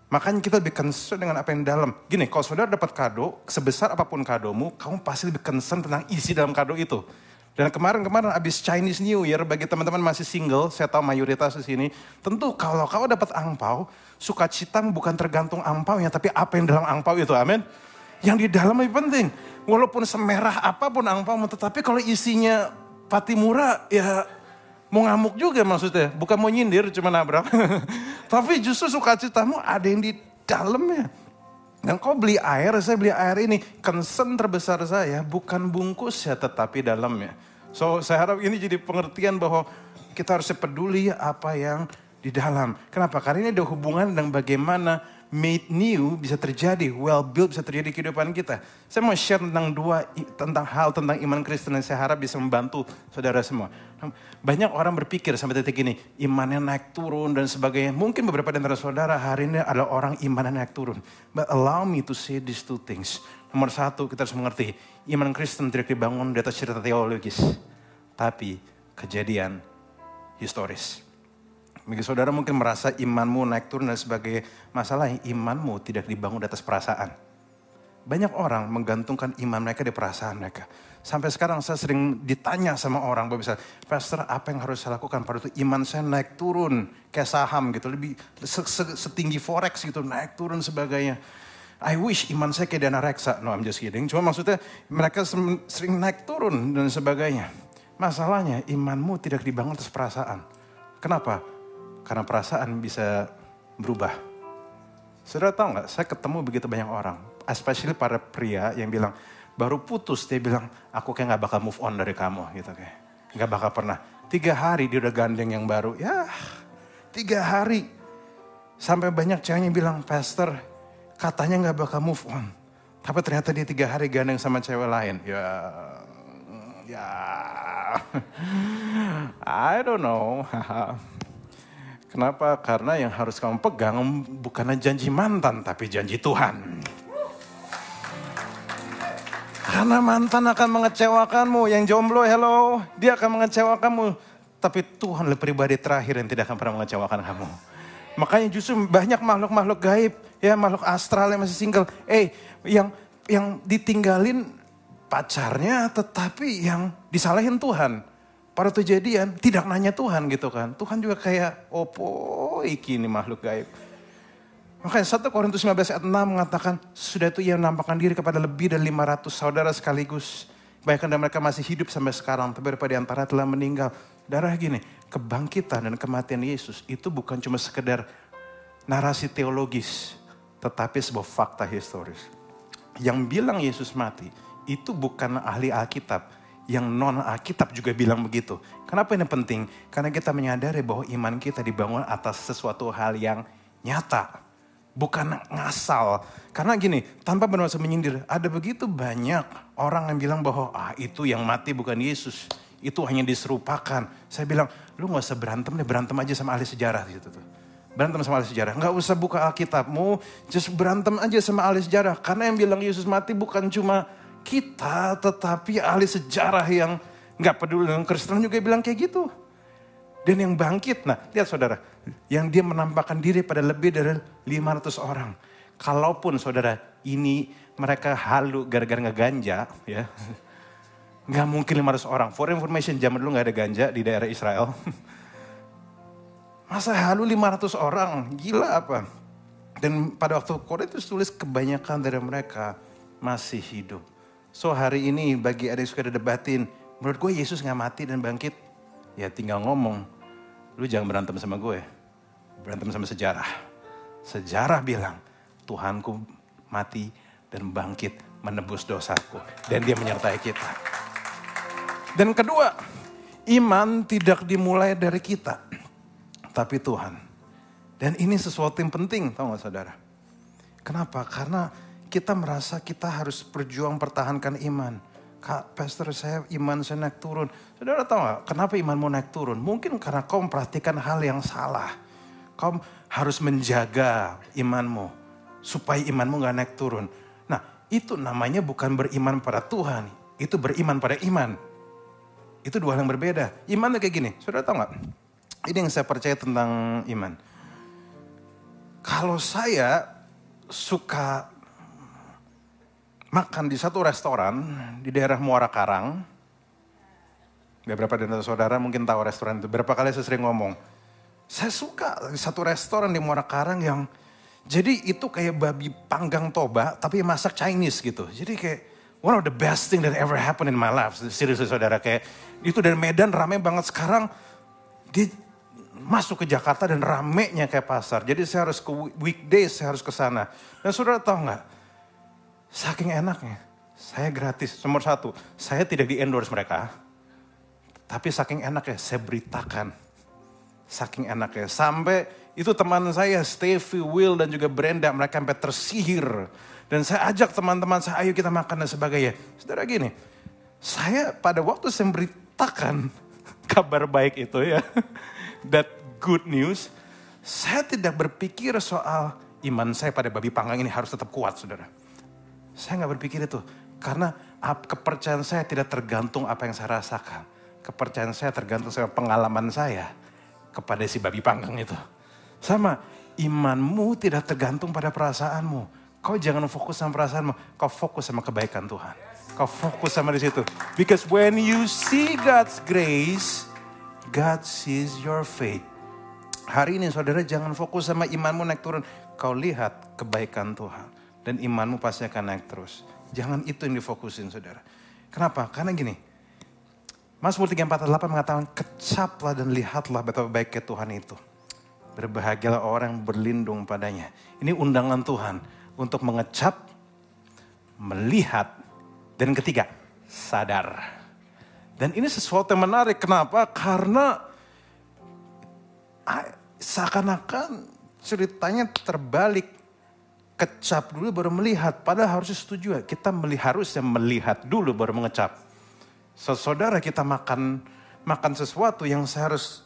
Makanya kita lebih concern dengan apa yang dalam. Gini, kalau saudara dapat kado, sebesar apapun kadomu, kamu pasti lebih concern tentang isi dalam kado itu. Dan kemarin abis Chinese New Year, bagi teman-teman masih single, saya tahu mayoritas di sini, tentu kalau kau dapat angpau, sukacitamu bukan tergantung angpaunya, tapi apa yang dalam angpau itu, amin. Yang di dalam lebih penting. Walaupun semerah apapun angpaumu, tetapi kalau isinya patimura, ya mau ngamuk juga maksudnya. Bukan mau nyindir, cuma nabrak. Tapi justru sukacitamu ada yang di dalamnya. Dan kau beli air, saya beli air ini. Concern terbesar saya bukan bungkusnya tetapi dalamnya. So saya harap ini jadi pengertian bahwa kita harus peduli apa yang di dalam. Kenapa? Karena ini ada hubungan dengan bagaimana made new bisa terjadi, well built bisa terjadi di kehidupan kita. Saya mau share tentang hal tentang iman Kristen dan saya harap bisa membantu saudara semua. Banyak orang berpikir sampai detik ini, imannya naik turun dan sebagainya. Mungkin beberapa di antara saudara hari ini adalah orang imannya naik turun. But allow me to say these two things. Nomor satu, kita harus mengerti, iman Kristen tidak dibangun di atas cerita teologis, tapi kejadian historis. Bagi saudara mungkin merasa imanmu naik turun dan sebagai masalah, imanmu tidak dibangun di atas perasaan. banyak orang menggantungkan iman mereka di perasaan mereka. Sampai sekarang saya sering ditanya sama orang, Pastor apa yang harus saya lakukan? Pada itu iman saya naik turun kayak saham gitu, lebih setinggi forex gitu, naik turun sebagainya. I wish iman saya kayak dana reksa, no I'm just kidding. Cuma maksudnya mereka sering naik turun dan sebagainya. Masalahnya imanmu tidak dibangun atas perasaan. Kenapa? Karena perasaan bisa berubah. Saudara tahu nggak, saya ketemu begitu banyak orang, especially para pria yang bilang, baru putus dia bilang, aku kayak gak bakal move on dari kamu gitu kayak. Gak bakal pernah. 3 hari dia udah gandeng yang baru, ya 3 hari. Sampai banyak ceweknya bilang, Pastor katanya gak bakal move on. Tapi ternyata dia 3 hari gandeng sama cewek lain. Ya, I don't know. Kenapa? Karena yang harus kamu pegang bukannya janji mantan, tapi janji Tuhan. Karena mantan akan mengecewakanmu. Yang jomblo, hello, dia akan mengecewakanmu. Tapi Tuhan adalah pribadi terakhir yang tidak akan pernah mengecewakan kamu. Makanya justru banyak makhluk-makhluk gaib, ya makhluk astral yang masih single. Yang ditinggalin pacarnya, tetapi yang disalahin Tuhan. Pada kejadian tidak nanya Tuhan gitu kan. Tuhan juga kayak opo iki ini makhluk gaib. Makanya 1 Korintus 15 ayat 6 mengatakan sudah itu ia menampakkan diri kepada lebih dari 500 saudara sekaligus. Bahkan mereka masih hidup sampai sekarang. Tapi beberapa di antara telah meninggal. Darah gini, kebangkitan dan kematian Yesus itu bukan cuma sekedar narasi teologis. Tetapi sebuah fakta historis. Yang bilang Yesus mati itu bukan ahli Alkitab. Yang non Alkitab juga bilang begitu. Kenapa ini penting? Karena kita menyadari bahwa iman kita dibangun atas sesuatu hal yang nyata. Bukan ngasal. Karena gini, tanpa bermaksud menyindir. Ada begitu banyak orang yang bilang bahwa itu yang mati bukan Yesus. Itu hanya diserupakan. Saya bilang, lu gak usah berantem deh. Berantem aja sama ahli sejarah gitu tuh. Berantem sama ahli sejarah. Gak usah buka Alkitabmu. Just berantem aja sama ahli sejarah. Karena yang bilang Yesus mati bukan cuma kita, tetapi ahli sejarah yang gak peduli dengan Kristen juga bilang kayak gitu. Dan yang bangkit, nah lihat saudara, yang dia menampakkan diri pada lebih dari 500 orang. Kalaupun saudara ini mereka halu gara-gara ngeganja, ya, gak mungkin 500 orang. For information, zaman dulu gak ada ganja di daerah Israel. Masa halu 500 orang, gila apa? Dan pada waktu Korintus tulis kebanyakan dari mereka masih hidup. So hari ini bagi adik suka debatin, menurut gue Yesus gak mati dan bangkit. Ya tinggal ngomong, lu jangan berantem sama gue, berantem sama sejarah. Sejarah bilang, Tuhanku mati dan bangkit menebus dosaku. Dan dia menyertai kita. Dan kedua, iman tidak dimulai dari kita, tapi Tuhan. Dan ini sesuatu yang penting, tahu gak saudara? Kenapa? Karena kita merasa kita harus berjuang pertahankan iman. Kak, Pastor saya iman saya naik turun. Saudara tahu gak kenapa imanmu naik turun? Mungkin karena kau memperhatikan hal yang salah. Kau harus menjaga imanmu. Supaya imanmu gak naik turun. Nah itu namanya bukan beriman pada Tuhan. Itu beriman pada iman. Itu dua hal yang berbeda. Iman itu kayak gini. Saudara tahu gak? Ini yang saya percaya tentang iman. Kalau saya suka makan di satu restoran di daerah Muara Karang. Beberapa dari saudara mungkin tahu restoran itu. Berapa kali saya sering ngomong. Saya suka di satu restoran di Muara Karang yang jadi itu kayak babi panggang toba tapi masak Chinese gitu. Jadi kayak one of the best thing that ever happened in my life. Serius saudara, kayak itu dari Medan rame banget. Sekarang dia masuk ke Jakarta dan ramenya kayak pasar. Jadi saya harus ke weekdays, saya harus ke sana. Dan saudara tahu nggak? Saking enaknya, saya gratis. Nomor 1, saya tidak di-endorse mereka. Tapi saking enaknya, saya beritakan. Saking enaknya. Sampai itu teman saya, Stevie, Will, dan juga Brenda, mereka sampai tersihir. Dan saya ajak teman-teman saya, ayo kita makan dan sebagainya. Saudara gini, saya pada waktu saya beritakan kabar baik itu ya, that good news, saya tidak berpikir soal iman saya pada babi panggang ini harus tetap kuat, saudara. Saya gak berpikir itu. Karena kepercayaan saya tidak tergantung apa yang saya rasakan. Kepercayaan saya tergantung sama pengalaman saya kepada si babi panggang itu. Sama, imanmu tidak tergantung pada perasaanmu. Kau jangan fokus sama perasaanmu, kau fokus sama kebaikan Tuhan. Kau fokus sama di situ. Because when you see God's grace, God sees your faith. Hari ini saudara jangan fokus sama imanmu naik turun. Kau lihat kebaikan Tuhan. Dan imanmu pasti akan naik terus. Jangan itu yang difokusin saudara. Kenapa? Karena gini. Mazmur 34:8 mengatakan, kecaplah dan lihatlah betapa baiknya Tuhan itu. Berbahagialah orang yang berlindung padanya. Ini undangan Tuhan untuk mengecap, melihat, dan ketiga, sadar. Dan ini sesuatu yang menarik. Kenapa? Karena seakan-akan ceritanya terbalik. Kecap dulu baru melihat. Padahal harusnya setuju. Kita harusnya melihat dulu baru mengecap. Saudara kita makan sesuatu yang saya harus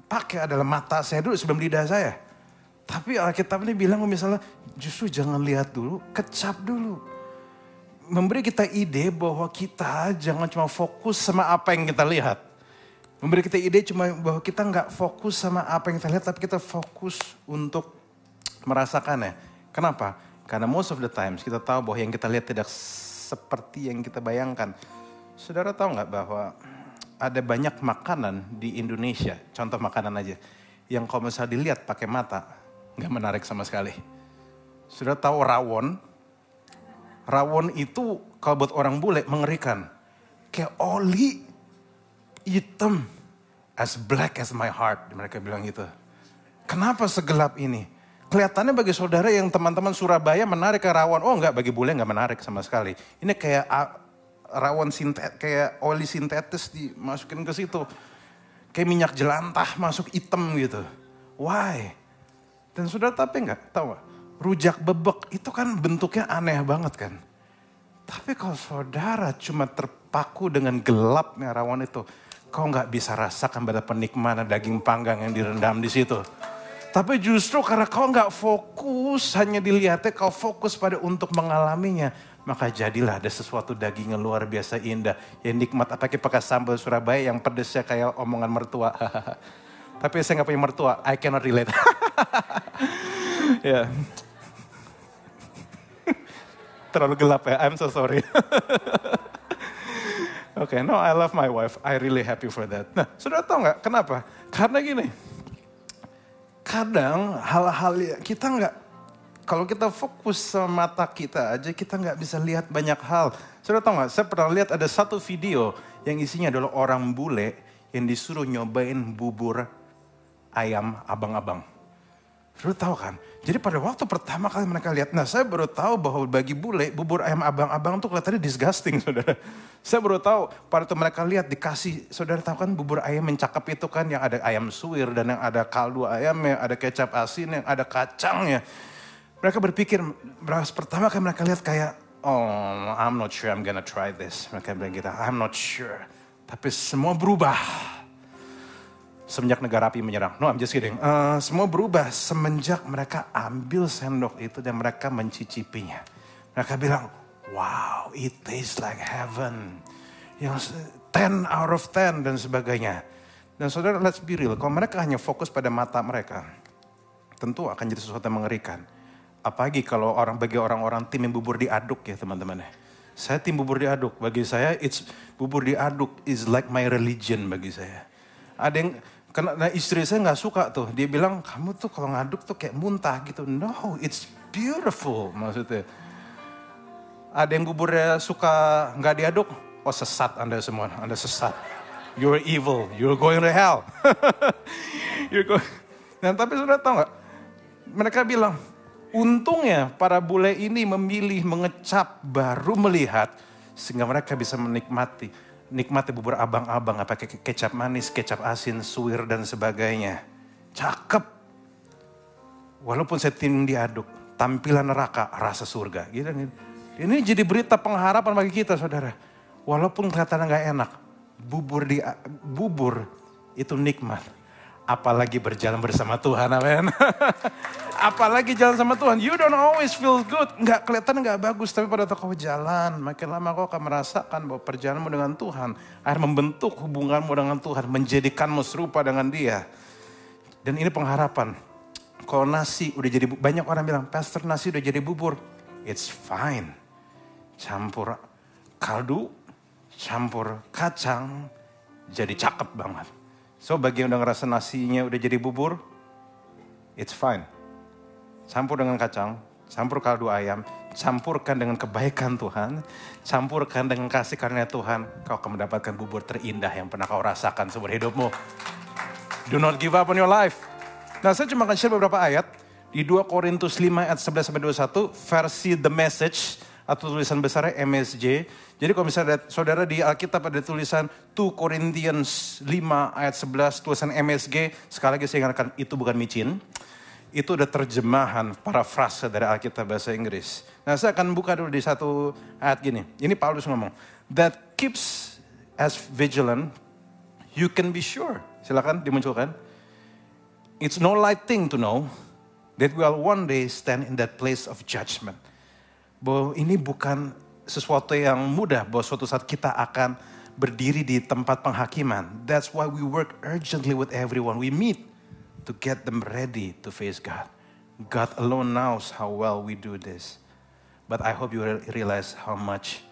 pakai adalah mata saya dulu sebelum lidah saya. Tapi Alkitab ini bilang misalnya justru jangan lihat dulu, kecap dulu. Memberi kita ide bahwa kita jangan cuma fokus sama apa yang kita lihat. Memberi kita ide cuma bahwa kita nggak fokus sama apa yang kita lihat, tapi kita fokus untuk merasakannya. Kenapa? Karena most of the times kita tahu bahwa yang kita lihat tidak seperti yang kita bayangkan. Saudara tahu nggak bahwa ada banyak makanan di Indonesia, contoh makanan aja, yang kalau misalnya dilihat pakai mata, nggak menarik sama sekali. Saudara tahu rawon? Rawon itu kalau buat orang bule mengerikan. Kayak oli hitam, as black as my heart, mereka bilang gitu. Kenapa segelap ini? Kelihatannya bagi saudara yang teman-teman Surabaya menarik ke rawon. Oh enggak, bagi bule enggak menarik sama sekali. Ini kayak rawon kayak oli sintetis dimasukin ke situ. Kayak minyak jelantah masuk hitam gitu. Why? Dan saudara tapi enggak tahu gak? Rujak bebek itu kan bentuknya aneh banget kan. Tapi kalau saudara cuma terpaku dengan gelapnya rawon itu, kau nggak bisa rasakan betapa penikmatan daging panggang yang direndam di situ. Tapi justru karena kau nggak fokus hanya dilihatnya, kau fokus pada untuk mengalaminya, maka jadilah ada sesuatu daging yang luar biasa indah, yang nikmat. Apalagi pakai sambal Surabaya yang pedesnya kayak omongan mertua. Tapi saya nggak punya mertua, I cannot relate. Ya. Terlalu gelap ya, I'm so sorry. Okay, no, I love my wife. I really happy for that. Nah, saudara tahu nggak kenapa? Karena gini, kadang hal-hal kita nggak, kalau kita fokus sama mata kita aja, kita nggak bisa lihat banyak hal. Saudara tahu nggak? Saya pernah lihat ada satu video yang isinya adalah orang bule yang disuruh nyobain bubur ayam abang-abang. Saudara tahu kan? Jadi pada waktu pertama kali mereka lihat, nah saya baru tahu bahwa bagi bule, bubur ayam abang-abang itu kelihatannya disgusting saudara. Saya baru tahu pada waktu mereka lihat dikasih, saudara tahu kan bubur ayam yang cakep itu kan yang ada ayam suwir dan yang ada kaldu ayamnya, ada kecap asin, yang ada kacangnya. Mereka berpikir, pertama kali mereka lihat kayak, oh I'm not sure I'm gonna try this. Mereka bilang gitu, I'm not sure. Tapi semua berubah. Semenjak negara api menyerang. No, I'm just kidding. Semua berubah semenjak mereka ambil sendok itu dan mereka mencicipinya. Mereka bilang, wow, it tastes like heaven. Yang 10 out of 10 dan sebagainya. Dan saudara, let's be real. Kalau mereka hanya fokus pada mata mereka, tentu akan jadi sesuatu yang mengerikan. Apalagi kalau bagi orang-orang tim yang bubur diaduk ya teman-teman. Saya tim bubur diaduk. Bagi saya, bubur diaduk is like my religion bagi saya. Ada yang nah istri saya nggak suka tuh, dia bilang kamu tuh kalau ngaduk tuh kayak muntah gitu. No, it's beautiful maksudnya. Ada yang buburnya suka nggak diaduk, oh sesat Anda semua, Anda sesat. You're evil, you're going to hell. Nah tapi sudah tahu nggak? Mereka bilang, untungnya para bule ini memilih mengecap baru melihat sehingga mereka bisa menikmati bubur abang-abang, apa kecap manis, kecap asin, suwir dan sebagainya. Cakep. Walaupun saya tim diaduk, tampilan neraka, rasa surga. Gitu. Ini jadi berita pengharapan bagi kita saudara. Walaupun kelihatannya gak enak, bubur itu nikmat. Apalagi berjalan bersama Tuhan, amin. Apalagi jalan sama Tuhan, you don't always feel good. Nggak kelihatan nggak bagus, tapi pada waktu kau jalan, makin lama kau akan merasakan bahwa perjalananmu dengan Tuhan akan membentuk hubunganmu dengan Tuhan, menjadikanmu serupa dengan Dia. Dan ini pengharapan. Kalau nasi udah jadi, banyak orang bilang, Pastor nasi udah jadi bubur. it's fine. Campur kaldu, campur kacang, jadi cakep banget. So bagi yang udah ngerasa nasinya udah jadi bubur, it's fine. Campur dengan kacang, campur kaldu ayam, campurkan dengan kebaikan Tuhan, campurkan dengan kasih karunia Tuhan, kau akan mendapatkan bubur terindah yang pernah kau rasakan seumur hidupmu. Do not give up on your life. Nah, saya cuma akan share beberapa ayat di 2 Korintus 5 ayat 11-21 versi The Message atau tulisan besarnya MSJ. Jadi kalau misalnya saudara di Alkitab ada tulisan 2 Corinthians 5 ayat 11 tulisan MSG, sekali lagi saya ingatkan itu bukan micin. Itu udah terjemahan parafrase dari Alkitab bahasa Inggris. Nah, saya akan buka dulu di satu ayat gini. Ini Paulus ngomong, that keeps us vigilant, you can be sure. Silakan dimunculkan. It's no light thing to know that we will one day stand in that place of judgment. Bahwa ini bukan sesuatu yang mudah, bahwa suatu saat kita akan berdiri di tempat penghakiman. That's why we work urgently with everyone we meet to get them ready to face God. God alone knows how well we do this. But I hope you realize how much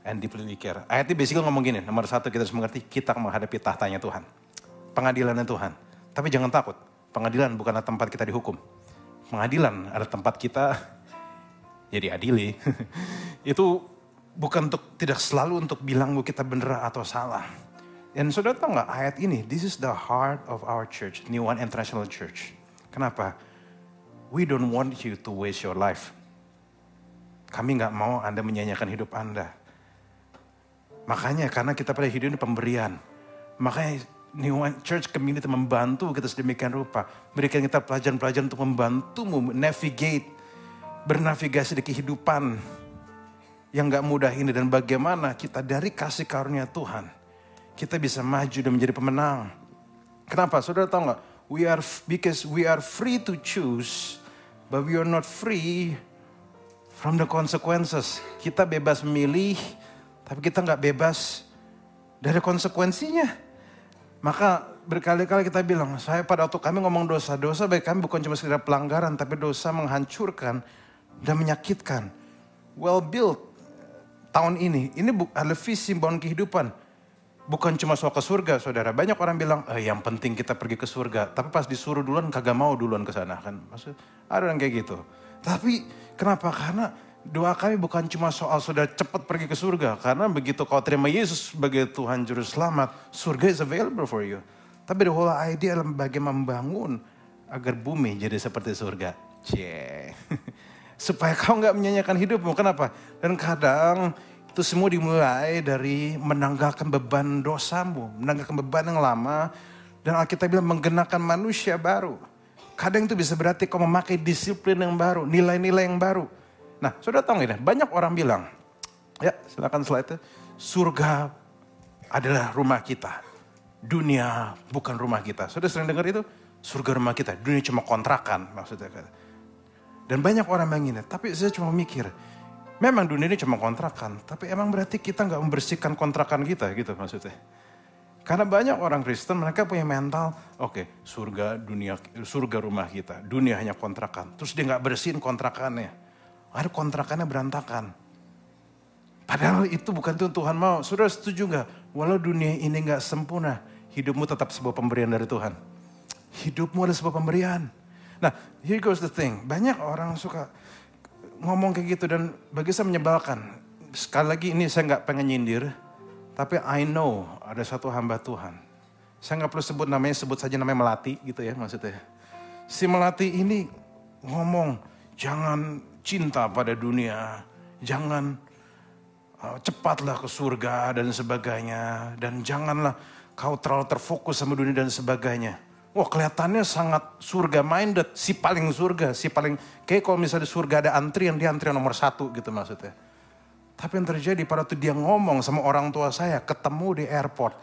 and deeply we care. Ayatnya basically ngomong gini, nomor 1 kita harus mengerti kita menghadapi tahtanya Tuhan. Pengadilannya Tuhan. Tapi jangan takut, pengadilan bukanlah tempat kita dihukum. Pengadilan ada tempat kita jadi adili. Itu bukan tidak selalu untuk bilang bahwa kita benar atau salah. Dan saudara tahu nggak ayat ini? This is the heart of our church, New One International Church. Kenapa? We don't want you to waste your life. Kami nggak mau Anda menyanyiakan hidup Anda. Makanya karena kita pada hidup ini pemberian. Makanya New One Church Community membantu kita sedemikian rupa. Berikan kita pelajaran-pelajaran untuk membantumu bernavigasi di kehidupan yang gak mudah ini. Dan bagaimana kita dari kasih karunia Tuhan, kita bisa maju dan menjadi pemenang. Kenapa? Saudara tahu gak? Because we are free to choose, but we are not free from the consequences. Kita bebas memilih, tapi kita gak bebas dari konsekuensinya. Maka berkali-kali kita bilang, saya pada waktu kami ngomong dosa bagi kami bukan cuma sekedar pelanggaran, tapi dosa menghancurkan dan menyakitkan. Well built tahun ini adalah visi bangun kehidupan. Bukan cuma soal ke surga, saudara. Banyak orang bilang, yang penting kita pergi ke surga. Tapi pas disuruh duluan kagak mau duluan ke sana kan. Maksudnya ada yang kayak gitu. Tapi kenapa? Karena doa kami bukan cuma soal sudah cepat pergi ke surga. Karena begitu kau terima Yesus sebagai Tuhan Juru Selamat, surga is available for you. Tapi the whole idea adalah bagaimana membangun agar bumi jadi seperti surga. Supaya kau gak menyanyiakan hidupmu. Kenapa? Dan kadang itu semua dimulai dari menanggalkan beban dosamu. Menanggalkan beban yang lama. Dan Alkitab bilang menggenakan manusia baru. Kadang itu bisa berarti kau memakai disiplin yang baru. Nilai-nilai yang baru. Nah, saudara tahu gak? Banyak orang bilang, ya silakan slide-nya, surga adalah rumah kita. Dunia bukan rumah kita. Saudara sering dengar itu? Surga rumah kita, dunia cuma kontrakan maksudnya. Dan banyak orang yang gini, tapi saya cuma mikir, memang dunia ini cuma kontrakan, tapi emang berarti kita gak membersihkan kontrakan kita gitu maksudnya. Karena banyak orang Kristen mereka punya mental, oke, surga rumah kita, dunia hanya kontrakan. Terus dia gak bersihin kontrakannya. Ada kontrakannya berantakan. Padahal itu bukan Tuhan mau. Saudara setuju gak? Walau dunia ini gak sempurna, hidupmu tetap sebuah pemberian dari Tuhan. Hidupmu adalah sebuah pemberian. Nah, here goes the thing. Banyak orang suka ngomong kayak gitu dan bagi saya menyebalkan. Sekali lagi ini saya gak pengen nyindir. Tapi I know ada satu hamba Tuhan. Saya gak perlu sebut namanya, sebut saja namanya Melati gitu ya maksudnya. Si Melati ini ngomong, jangan cinta pada dunia, jangan cepatlah ke surga dan sebagainya. Dan janganlah kau terlalu terfokus sama dunia dan sebagainya. Wah kelihatannya sangat surga minded, si paling surga, kayak kalau misalnya di surga ada antrian, dia antrian nomor 1 gitu maksudnya. Tapi yang terjadi pada waktu dia ngomong sama orang tua saya, ketemu di airport.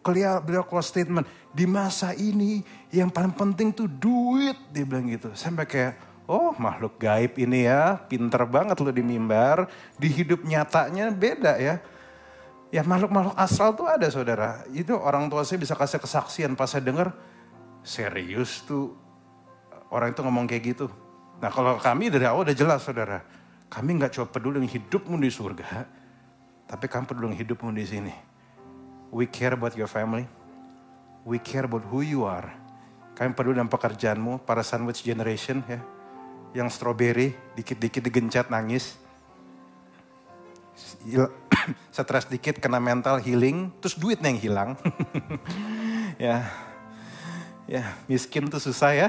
Beliau keluar statement, di masa ini yang paling penting tuh duit, dia bilang gitu. Sampai kayak, oh makhluk gaib ini ya, pinter banget lo di mimbar, di hidup nyatanya beda ya. Ya makhluk-makhluk astral tuh ada saudara. Itu orang tua saya bisa kasih kesaksian pas saya dengar, serius tuh orang itu ngomong kayak gitu. Nah kalau kami dari awal udah jelas saudara, Kami nggak coba peduli dengan hidupmu di surga, tapi kami peduli dengan hidupmu di sini. We care about your family. We care about who you are. Kami peduli dengan pekerjaanmu, para sandwich generation ya. Yang strawberry, dikit-dikit digencet nangis. Stres dikit kena mental healing, terus duitnya yang hilang. Ya, miskin tuh susah ya.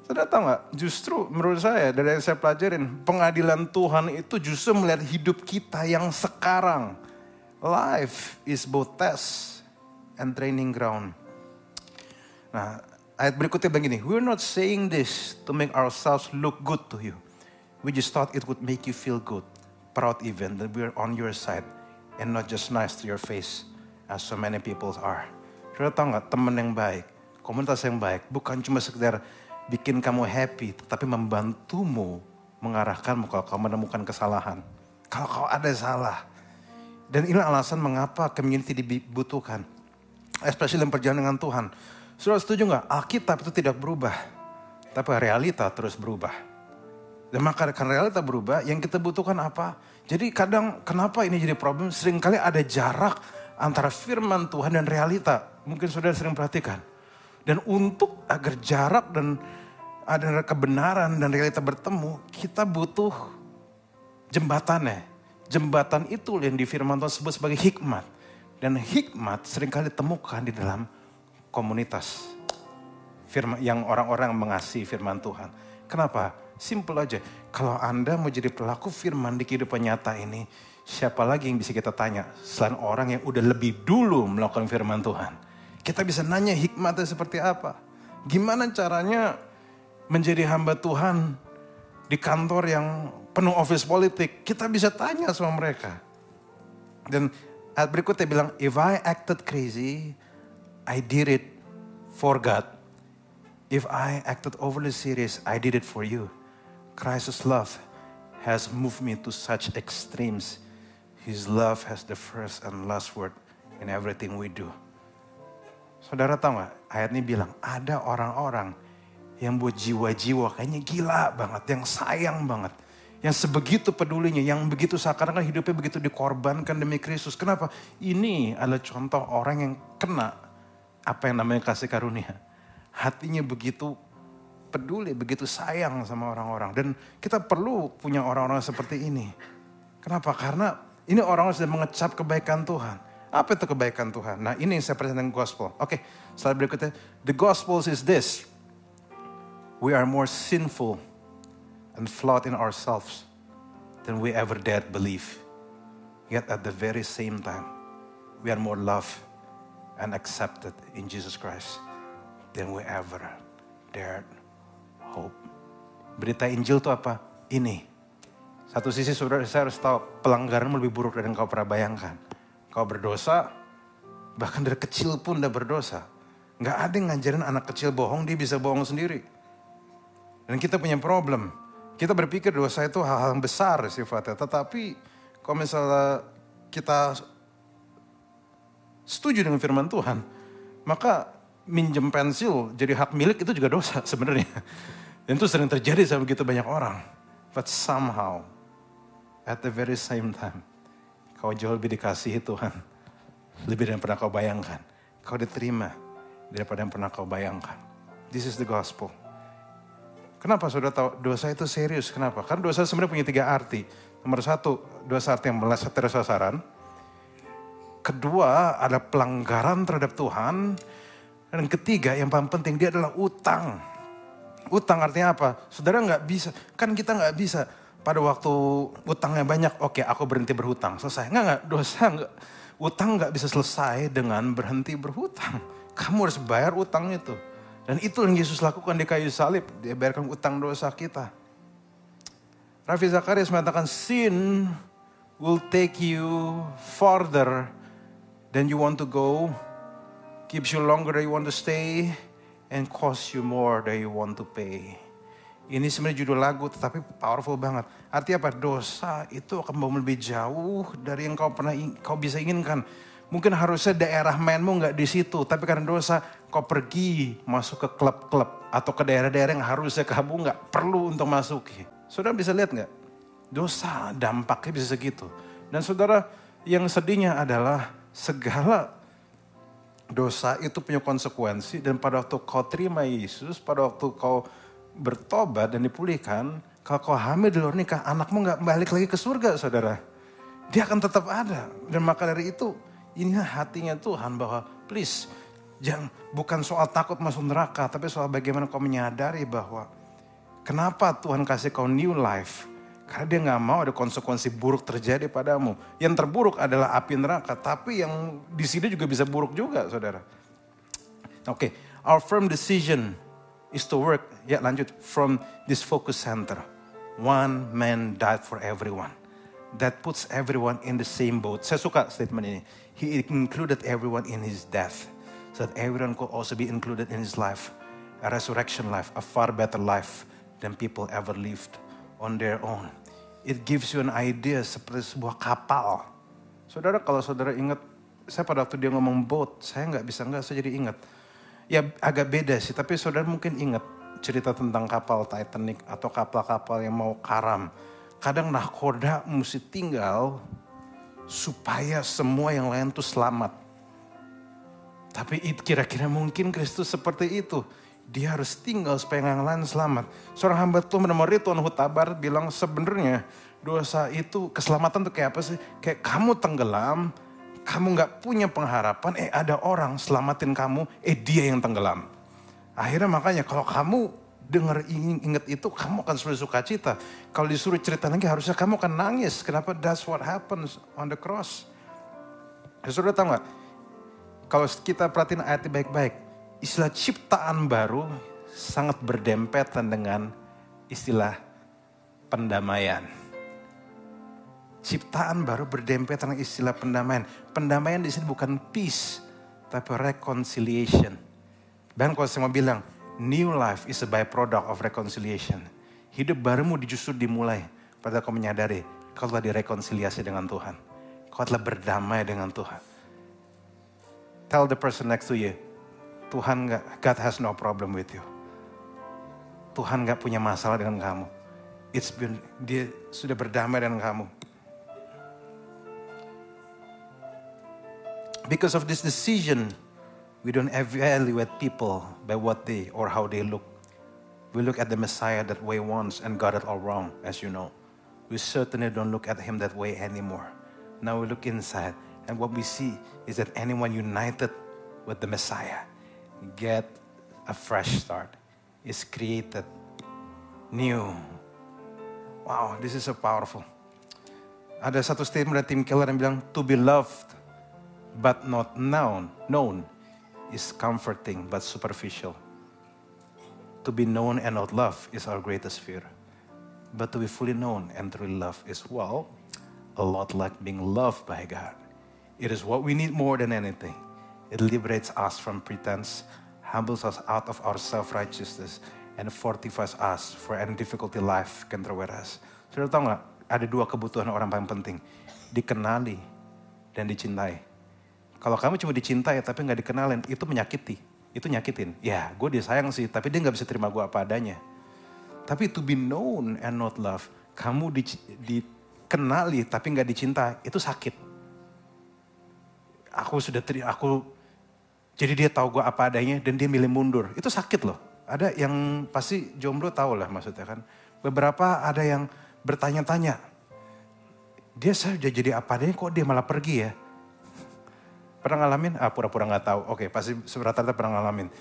Saudara tahu gak, justru menurut saya, dari yang saya pelajarin, pengadilan Tuhan itu justru melihat hidup kita yang sekarang. Life is both test and training ground. Nah, ayat berikutnya begini, we're not saying this to make ourselves look good to you. We just thought it would make you feel good, proud even that we're on your side and not just nice to your face as so many people are. Saudara tahu gak, teman yang baik, komunitas yang baik, bukan cuma sekedar bikin kamu happy, tetapi membantumu, mengarahkanmu kalau kamu menemukan kesalahan. Kalau kau ada salah. Dan ini alasan mengapa community dibutuhkan. Especially dalam perjalanan dengan Tuhan. Saudara setuju gak? Alkitab itu tidak berubah. Tapi realita terus berubah. Dan maka karena realita berubah, yang kita butuhkan apa? Jadi kadang kenapa ini jadi problem? Seringkali ada jarak antara firman Tuhan dan realita. Mungkin saudara sering perhatikan. Dan untuk agar jarak dan ada kebenaran dan realita bertemu, kita butuh jembatannya. Jembatan itu yang di firman Tuhan sebut sebagai hikmat. Dan hikmat seringkali ditemukan di dalam komunitas. Firman, yang orang-orang mengasihi firman Tuhan. Kenapa? Simple aja. Kalau Anda mau jadi pelaku firman di kehidupan nyata ini, siapa lagi yang bisa kita tanya selain orang yang udah lebih dulu melakukan firman Tuhan? Kita bisa nanya hikmatnya seperti apa. Gimana caranya menjadi hamba Tuhan di kantor yang penuh office politik. Kita bisa tanya sama mereka. Dan ayat berikutnya bilang, if I acted crazy, I did it for God. If I acted overly serious, I did it for you. Christ's love has moved me to such extremes. His love has the first and last word in everything we do. Saudara tahu gak, ayat ini bilang ada orang-orang yang buat jiwa-jiwa kayaknya gila banget, yang sayang banget. Yang sebegitu pedulinya, yang begitu seakan-akan hidupnya begitu dikorbankan demi Kristus. Kenapa? Ini adalah contoh orang yang kena apa yang namanya kasih karunia. Hatinya begitu peduli, begitu sayang sama orang-orang. Dan kita perlu punya orang-orang seperti ini. Kenapa? Karena ini orang-orang sudah mengecap kebaikan Tuhan. Apa itu kebaikan Tuhan? Nah ini yang saya presentkan gospel. Oke, slide berikutnya. The gospel is this. We are more sinful and flawed in ourselves than we ever dared believe. Yet at the very same time, we are more loved and accepted in Jesus Christ than we ever dared hope. Berita Injil itu apa? Ini. Satu sisi saudara saya harus tahu pelanggaranmu lebih buruk dari yang kau pernah bayangkan. Kau berdosa, bahkan dari kecil pun udah berdosa. Gak ada yang ngajarin anak kecil bohong, dia bisa bohong sendiri. Dan kita punya problem. Kita berpikir dosa itu hal-hal yang besar sifatnya. Tetapi kalau misalnya kita setuju dengan firman Tuhan, maka minjem pensil jadi hak milik itu juga dosa sebenarnya. Dan itu sering terjadi sama begitu banyak orang. But somehow, at the very same time, kau jauh lebih dikasihi Tuhan. Lebih dari yang pernah kau bayangkan. Kau diterima daripada yang pernah kau bayangkan. This is the gospel. Kenapa saudara tahu dosa itu serius? Kenapa? Karena dosa sebenarnya punya 3 arti. Nomor 1, dosa arti yang meleset dari sasaran. Kedua, ada pelanggaran terhadap Tuhan. Dan ketiga, yang paling penting, dia adalah utang. Utang artinya apa? Saudara nggak bisa, kan kita nggak bisa. Pada waktu utangnya banyak, oke aku berhenti berhutang, selesai. Enggak, dosa enggak. Utang enggak bisa selesai dengan berhenti berhutang. Kamu harus bayar utang itu. Dan itu yang Yesus lakukan di kayu salib. Dia bayarkan utang dosa kita. Ravi Zacharias mengatakan, sin will take you farther than you want to go. Keeps you longer than you want to stay. And costs you more than you want to pay. Ini sebenarnya judul lagu tetapi powerful banget. Artinya apa? Dosa itu akan membawa lebih jauh dari yang kau bisa inginkan. Mungkin harusnya daerah mainmu nggak di situ, tapi karena dosa kau pergi masuk ke klub-klub atau ke daerah-daerah yang harusnya kamu nggak perlu untuk masuki. Saudara bisa lihat nggak? Dosa dampaknya bisa segitu. Dan saudara, yang sedihnya adalah segala dosa itu punya konsekuensi, dan pada waktu kau terima Yesus, pada waktu kau bertobat dan dipulihkan, kalau kau hamil di luar nikah, anakmu nggak balik lagi ke surga, saudara. Dia akan tetap ada. Dan maka dari itu, inilah hatinya Tuhan bahwa please, bukan soal takut masuk neraka, tapi soal bagaimana kau menyadari bahwa kenapa Tuhan kasih kau new life. Karena dia gak mau ada konsekuensi buruk terjadi padamu. Yang terburuk adalah api neraka, tapi yang di sini juga bisa buruk juga, saudara. Oke, our firm decision is to work, ya lanjut, from this focus center. One man died for everyone. That puts everyone in the same boat. Saya suka statement ini. He included everyone in his death. So that everyone could also be included in his life. A resurrection life, a far better life than people ever lived on their own. It gives you an idea seperti sebuah kapal. Saudara, kalau saudara ingat, saya pada waktu dia ngomong boat, saya jadi ingat. Ya agak beda sih, tapi saudara mungkin ingat cerita tentang kapal Titanic atau kapal-kapal yang mau karam. Kadang nahkoda mesti tinggal supaya semua yang lain tuh selamat. Tapi kira-kira mungkin Kristus seperti itu. Dia harus tinggal supaya yang lain selamat. Seorang hamba Tuhan bernama Ridwan Hutabar bilang sebenarnya dosa itu, keselamatan itu kayak apa sih? Kayak kamu tenggelam, kamu gak punya pengharapan, ada orang selamatin kamu, dia yang tenggelam. Akhirnya makanya kalau kamu ingat itu, kamu akan sulit sukacita. Kalau disuruh cerita lagi harusnya kamu akan nangis. Kenapa? That's what happens on the cross. Saudara tahu gak? Kalau kita perhatiin ayatnya baik-baik, istilah ciptaan baru sangat berdempetan dengan istilah pendamaian. Ciptaan baru berdempetan dengan istilah pendamaian. Pendamaian di sini bukan peace, tapi reconciliation. Dan kalau saya mau bilang, new life is a byproduct of reconciliation. Hidup barumu justru dimulai pada kau menyadari kau telah direkonsiliasi dengan Tuhan. Kau telah berdamai dengan Tuhan. Tell the person next to you, God has no problem with you. Tuhan gak punya masalah dengan kamu. Dia sudah berdamai dengan kamu. Because of this decision, we don't evaluate people by what they or how they look. We look at the Messiah that way once and got it all wrong, as you know. We certainly don't look at him that way anymore. Now we look inside, and what we see is that anyone united with the Messiah get a fresh start, is created new. Wow, this is so powerful. Ada satu statement dari Tim Keller yang bilang, to be loved but not known is comforting but superficial. To be known and not loved is our greatest fear. But to be fully known and truly loved is, well, a lot like being loved by God. It is what we need more than anything. It liberates us from pretense, humbles us out of our self-righteousness, and fortifies us for any difficulty life can throw at us. Sudah tahu gak? Ada dua kebutuhan orang paling penting. Dikenali dan dicintai. Kalau kamu cuma dicintai tapi gak dikenalin, itu menyakiti. Itu nyakitin. Ya, gue disayang sih, tapi dia gak bisa terima gue apa adanya. Tapi to be known and not loved, kamu dikenali tapi gak dicintai, itu sakit. Jadi dia tahu gue apa adanya dan dia milih mundur. Itu sakit loh. Ada yang pasti jomblo tahu lah maksudnya kan. Beberapa ada yang bertanya-tanya. Dia sudah jadi apa adanya kok dia malah pergi ya. Pernah ngalamin? Pura-pura gak tahu. Oke, pasti rata-rata pernah ngalamin.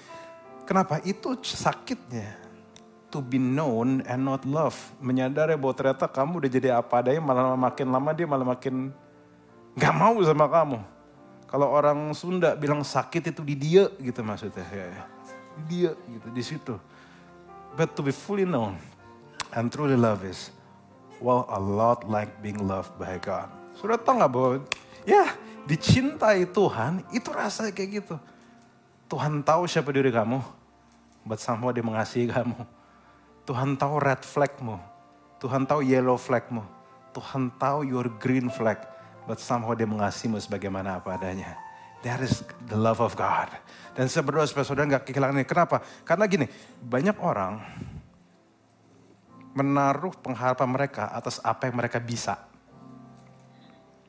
Kenapa? Itu sakitnya. To be known and not love. Menyadari bahwa ternyata kamu udah jadi apa adanya, malah makin lama dia malah makin gak mau sama kamu. Kalau orang Sunda bilang sakit itu di dia gitu maksudnya. Ya. Di dia gitu, di situ. But to be fully known and truly love is, well, a lot like being loved by God. Sudah tahu gak bahwa, ya dicintai Tuhan itu rasanya kayak gitu. Tuhan tahu siapa diri kamu, but somehow dia mengasihi kamu. Tuhan tahu red flagmu, Tuhan tahu yellow flagmu, Tuhan tahu your green flag. but somehow dia mengasihimu sebagaimana apa adanya. That is the love of God. Dan saya berdoa supaya saudara gak kehilangan ini. Kenapa? Karena gini, banyak orang menaruh pengharapan mereka atas apa yang mereka bisa.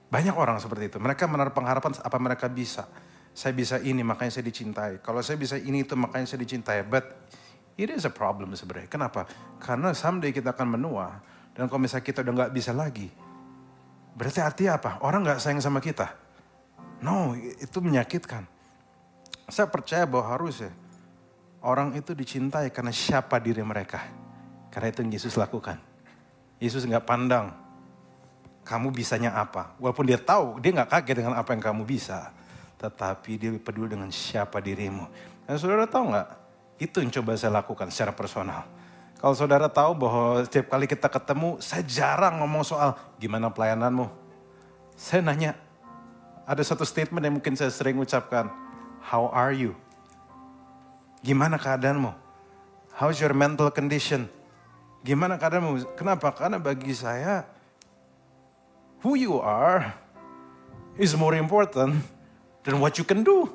Banyak orang seperti itu. Mereka menaruh pengharapan apa mereka bisa. Saya bisa ini, makanya saya dicintai. Kalau saya bisa ini itu, makanya saya dicintai. But it is a problem sebenarnya. Kenapa? Karena someday kita akan menua. Dan kalau misalnya kita udah gak bisa lagi, berarti artinya apa? Orang gak sayang sama kita. No, itu menyakitkan. Saya percaya bahwa harusnya orang itu dicintai karena siapa diri mereka. Karena itu yang Yesus lakukan. Yesus gak pandang kamu bisanya apa. Walaupun dia tahu, dia gak kaget dengan apa yang kamu bisa. Tetapi dia peduli dengan siapa dirimu. Dan saudara tahu gak? Itu yang coba saya lakukan secara personal. Kalau saudara tahu bahwa setiap kali kita ketemu, saya jarang ngomong soal gimana pelayananmu. Saya nanya, ada satu statement yang mungkin saya sering ucapkan. How are you? Gimana keadaanmu? How's your mental condition? Gimana keadaanmu? Kenapa? Karena bagi saya, who you are is more important than what you can do.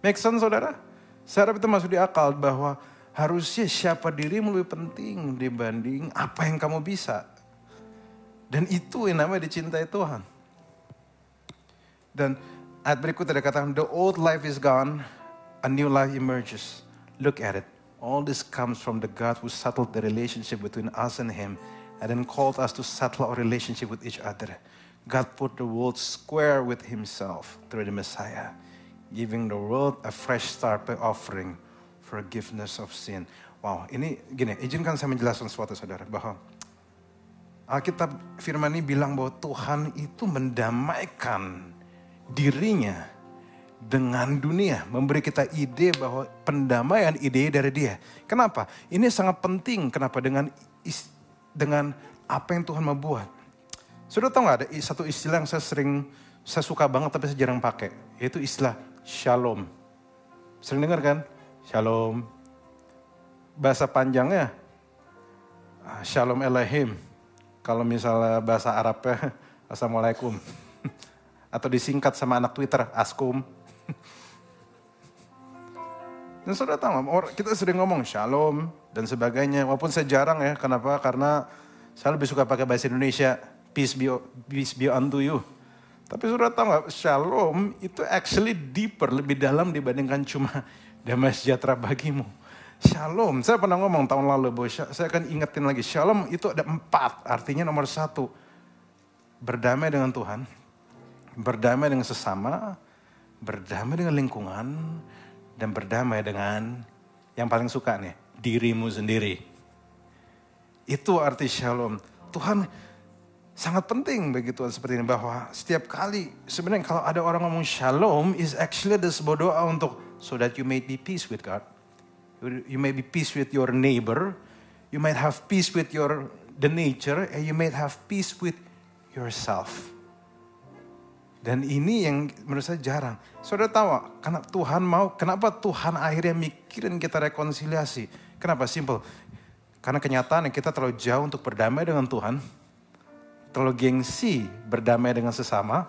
Make sense, saudara? Saya harap itu masuk di akal bahwa harusnya siapa dirimu lebih penting dibanding apa yang kamu bisa. Dan itu yang namanya dicintai Tuhan. Dan ayat berikutnya dia katakan, the old life is gone, a new life emerges. Look at it. All this comes from the God who settled the relationship between us and Him, and then called us to settle our relationship with each other. God put the world square with Himself through the Messiah, giving the world a fresh start by offering forgiveness of sin. Wow, ini gini, izinkan saya menjelaskan sesuatu saudara, bahwa Alkitab firman ini bilang bahwa Tuhan itu mendamaikan dirinya dengan dunia, memberi kita ide bahwa pendamaian ide dari Dia. Kenapa? Ini sangat penting. Kenapa? Dengan apa yang Tuhan mau buat. Sudah tahu nggak ada satu istilah yang saya suka banget tapi saya jarang pakai, yaitu istilah shalom. Sering dengar kan? Shalom. Bahasa panjangnya Shalom Elohim. Kalau misalnya bahasa Arabnya Assalamualaikum. Atau disingkat sama anak Twitter, Askum. Dan saudara tahu, kita sering ngomong shalom dan sebagainya. Walaupun saya jarang ya, kenapa? Karena saya lebih suka pakai bahasa Indonesia, peace be unto you. Tapi saudara tahu nggak, shalom itu actually deeper, lebih dalam dibandingkan cuma damai sejahtera bagimu. Shalom, saya pernah ngomong tahun lalu, bahwa saya akan ingetin lagi, shalom itu ada 4, artinya nomor 1, berdamai dengan Tuhan. Berdamai dengan sesama, berdamai dengan lingkungan, dan berdamai dengan yang paling suka nih, dirimu sendiri. Itu arti shalom. Tuhan sangat penting bagi Tuhan seperti ini, bahwa setiap kali sebenarnya kalau ada orang ngomong shalom is actually ada sebuah doa untuk so that you may be peace with God. You may be peace with your neighbor, you might have peace with the nature, and you might have peace with yourself. Dan ini yang menurut saya jarang. Saudara tahu, karena Tuhan mau, kenapa Tuhan akhirnya mikirin kita rekonsiliasi? Kenapa? Simple. Karena kenyataannya kita terlalu jauh untuk berdamai dengan Tuhan, terlalu gengsi berdamai dengan sesama,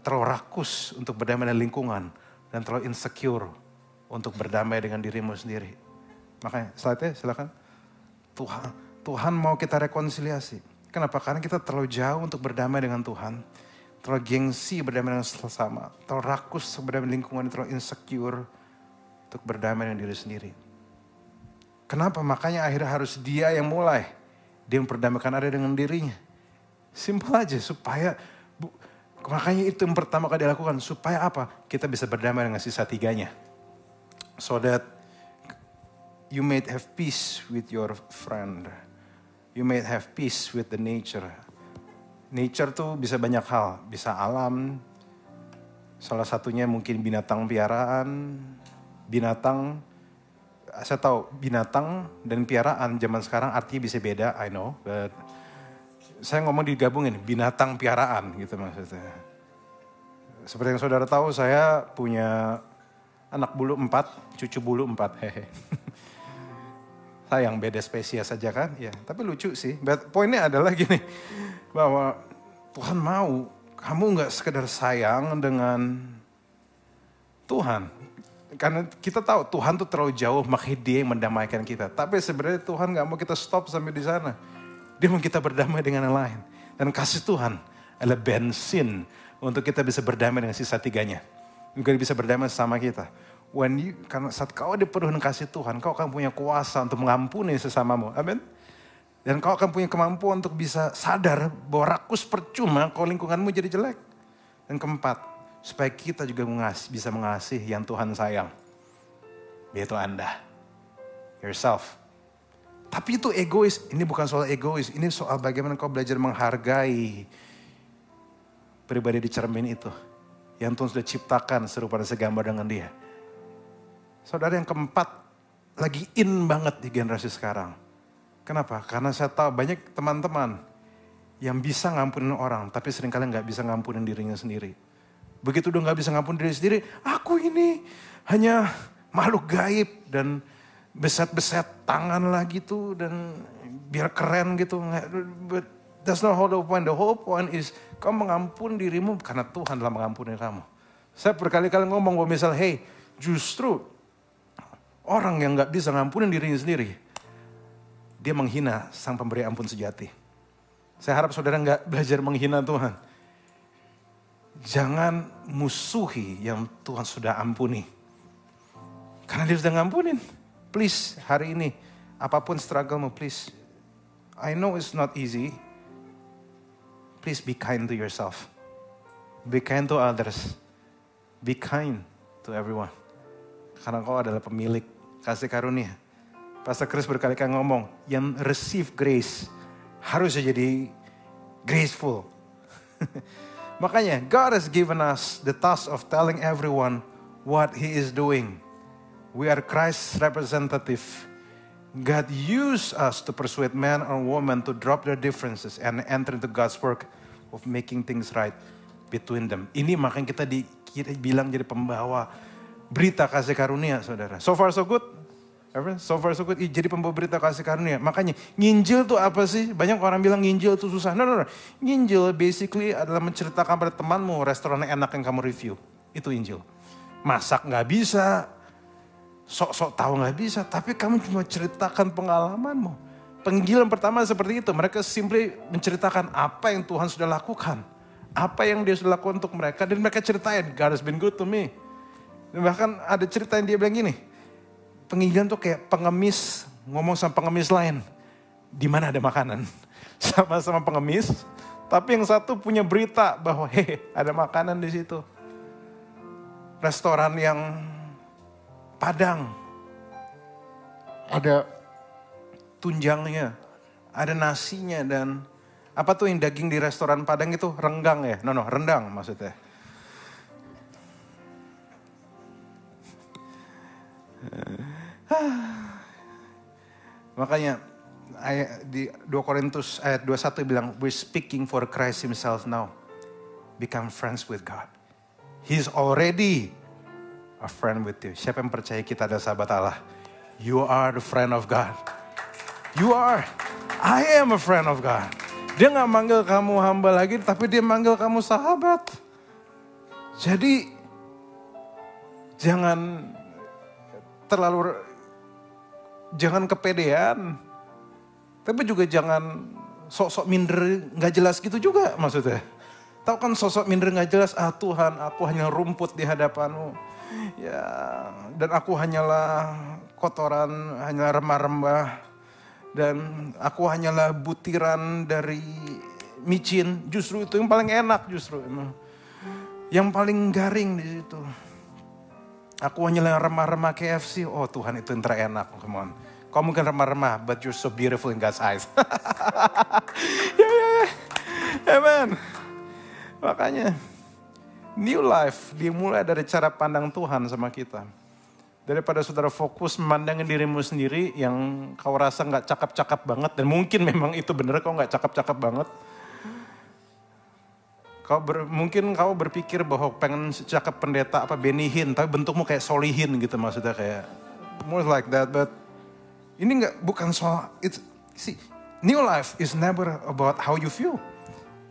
terlalu rakus untuk berdamai dengan lingkungan, dan terlalu insecure untuk berdamai dengan dirimu sendiri. Makanya slide-nya silakan. Tuhan mau kita rekonsiliasi. Kenapa? Karena kita terlalu jauh untuk berdamai dengan Tuhan. Terlalu gengsi berdamai dengan sesama, terlalu rakus berdamai dengan lingkungan, terlalu insecure untuk berdamai dengan diri sendiri. Kenapa? Makanya akhirnya harus dia yang mulai. Dia memperdamaikan ada dengan dirinya. Simpel aja, supaya, makanya itu yang pertama kali dilakukan. Supaya apa? Kita bisa berdamai dengan sisa 3-nya. So that you may have peace with your friend. You may have peace with the nature. Nature tuh bisa banyak hal, bisa alam, salah satunya mungkin binatang piaraan, saya tahu binatang dan piaraan zaman sekarang artinya bisa beda, I know, but saya ngomong digabungin, binatang piaraan gitu maksudnya. Seperti yang saudara tahu, saya punya anak bulu 4, cucu bulu 4, hehe. Sayang beda spesies saja kan, ya. Tapi lucu sih. But poinnya adalah gini, bahwa Tuhan mau kamu nggak sekedar sayang dengan Tuhan. Karena kita tahu Tuhan tuh terlalu jauh, makanya dia yang mendamaikan kita. Tapi sebenarnya Tuhan nggak mau kita stop sampai di sana. Dia mau kita berdamai dengan yang lain. Dan kasih Tuhan adalah bensin untuk kita bisa berdamai dengan sisa tiganya. Juga bisa berdamai sama kita. Karena saat kau dipenuhi kasih Tuhan, kau akan punya kuasa untuk mengampuni sesamamu. Amin. Dan kau akan punya kemampuan untuk bisa sadar bahwa rakus percuma kalau lingkunganmu jadi jelek. Dan keempat, supaya kita juga bisa mengasihi yang Tuhan sayang. Yaitu Anda. Yourself. Tapi itu egois. Ini bukan soal egois. Ini soal bagaimana kau belajar menghargai pribadi di cermin itu. Yang Tuhan sudah ciptakan serupa dan segambar dengan dia. Saudara, yang keempat lagi in banget di generasi sekarang. Kenapa? Karena saya tahu banyak teman-teman yang bisa ngampunin orang. Tapi seringkali gak bisa ngampunin dirinya sendiri. Begitu udah gak bisa ngampunin diri sendiri. Aku ini hanya makhluk gaib dan beset-beset tangan lah gitu dan biar keren gitu. But that's not the whole point. The whole point is kau mengampuni dirimu karena Tuhan telah mengampuni kamu. Saya berkali-kali ngomong bahwa misal, hey, justru orang yang gak bisa ngampunin dirinya sendiri, dia menghina sang pemberi ampun sejati. Saya harap saudara gak belajar menghina Tuhan. Jangan musuhi yang Tuhan sudah ampuni. Karena dia sudah ngampunin. Please, hari ini, apapun struggle-mu, please. I know it's not easy. Please be kind to yourself. Be kind to others. Be kind to everyone. Karena kau adalah pemilik kasih karunia. Pastor Chris berkali-kali ngomong, yang receive grace harus jadi graceful. Makanya, God has given us the task of telling everyone what He is doing. We are Christ's representative. God used us to persuade men or women to drop their differences and enter into God's work of making things right between them. Ini makanya kita bilang jadi pembawa berita kasih karunia, saudara. So far so good. So far so good. Jadi pembawa berita kasih karunia. Makanya nginjil tuh apa sih? Banyak orang bilang nginjil tuh susah. No. Nginjil basically adalah menceritakan pada temanmu restoran enak yang kamu review. Itu Injil. Masak gak bisa. Sok-sok tahu gak bisa. Tapi kamu cuma ceritakan pengalamanmu. Penginjilan pertama seperti itu. Mereka simply menceritakan apa yang Tuhan sudah lakukan. Apa yang dia sudah lakukan untuk mereka. Dan mereka ceritain, God has been good to me. Dan bahkan ada cerita yang dia bilang gini. Penginjilan tuh kayak pengemis ngomong sama pengemis lain. Di mana ada makanan. Sama-sama pengemis. Tapi yang satu punya berita bahwa ada makanan di situ. Restoran yang Padang. Ada tunjangnya. Ada nasinya dan apa tuh yang daging di restoran Padang itu renggang ya? No, rendang maksudnya. Makanya di 2 Korintus ayat 21 bilang, we're speaking for Christ Himself now. Become friends with God. He's already a friend with you. Siapa yang percaya kita adalah sahabat Allah? You are the friend of God. You are. I am a friend of God. Dia gak manggil kamu hamba lagi, tapi dia manggil kamu sahabat. Jadi, jangan kepedean. Tapi juga jangan sok-sok minder gak jelas gitu juga maksudnya. Tahu kan sosok minder gak jelas, Tuhan aku hanya rumput di hadapan-Mu. Ya, dan aku hanyalah kotoran, hanyalah remah-remah. Dan aku hanyalah butiran dari micin. Justru itu yang paling enak justru. Yang paling garing di situ. Aku hanyalah remah-remah KFC. Oh Tuhan, itu yang terenak. Come on. Kau mungkin remah-remah, but you're so beautiful in God's eyes. Amen. Makanya, new life dimulai dari cara pandang Tuhan sama kita. Daripada saudara fokus memandangin dirimu sendiri yang kau rasa gak cakep-cakep banget. Dan mungkin memang itu benar kau gak cakep-cakep banget. Mungkin kau berpikir bahwa pengen cakep pendeta apa Benny Hinn. Tapi bentukmu kayak Solihin gitu maksudnya kayak. More like that. But ini bukan soal. See, new life is never about how you feel.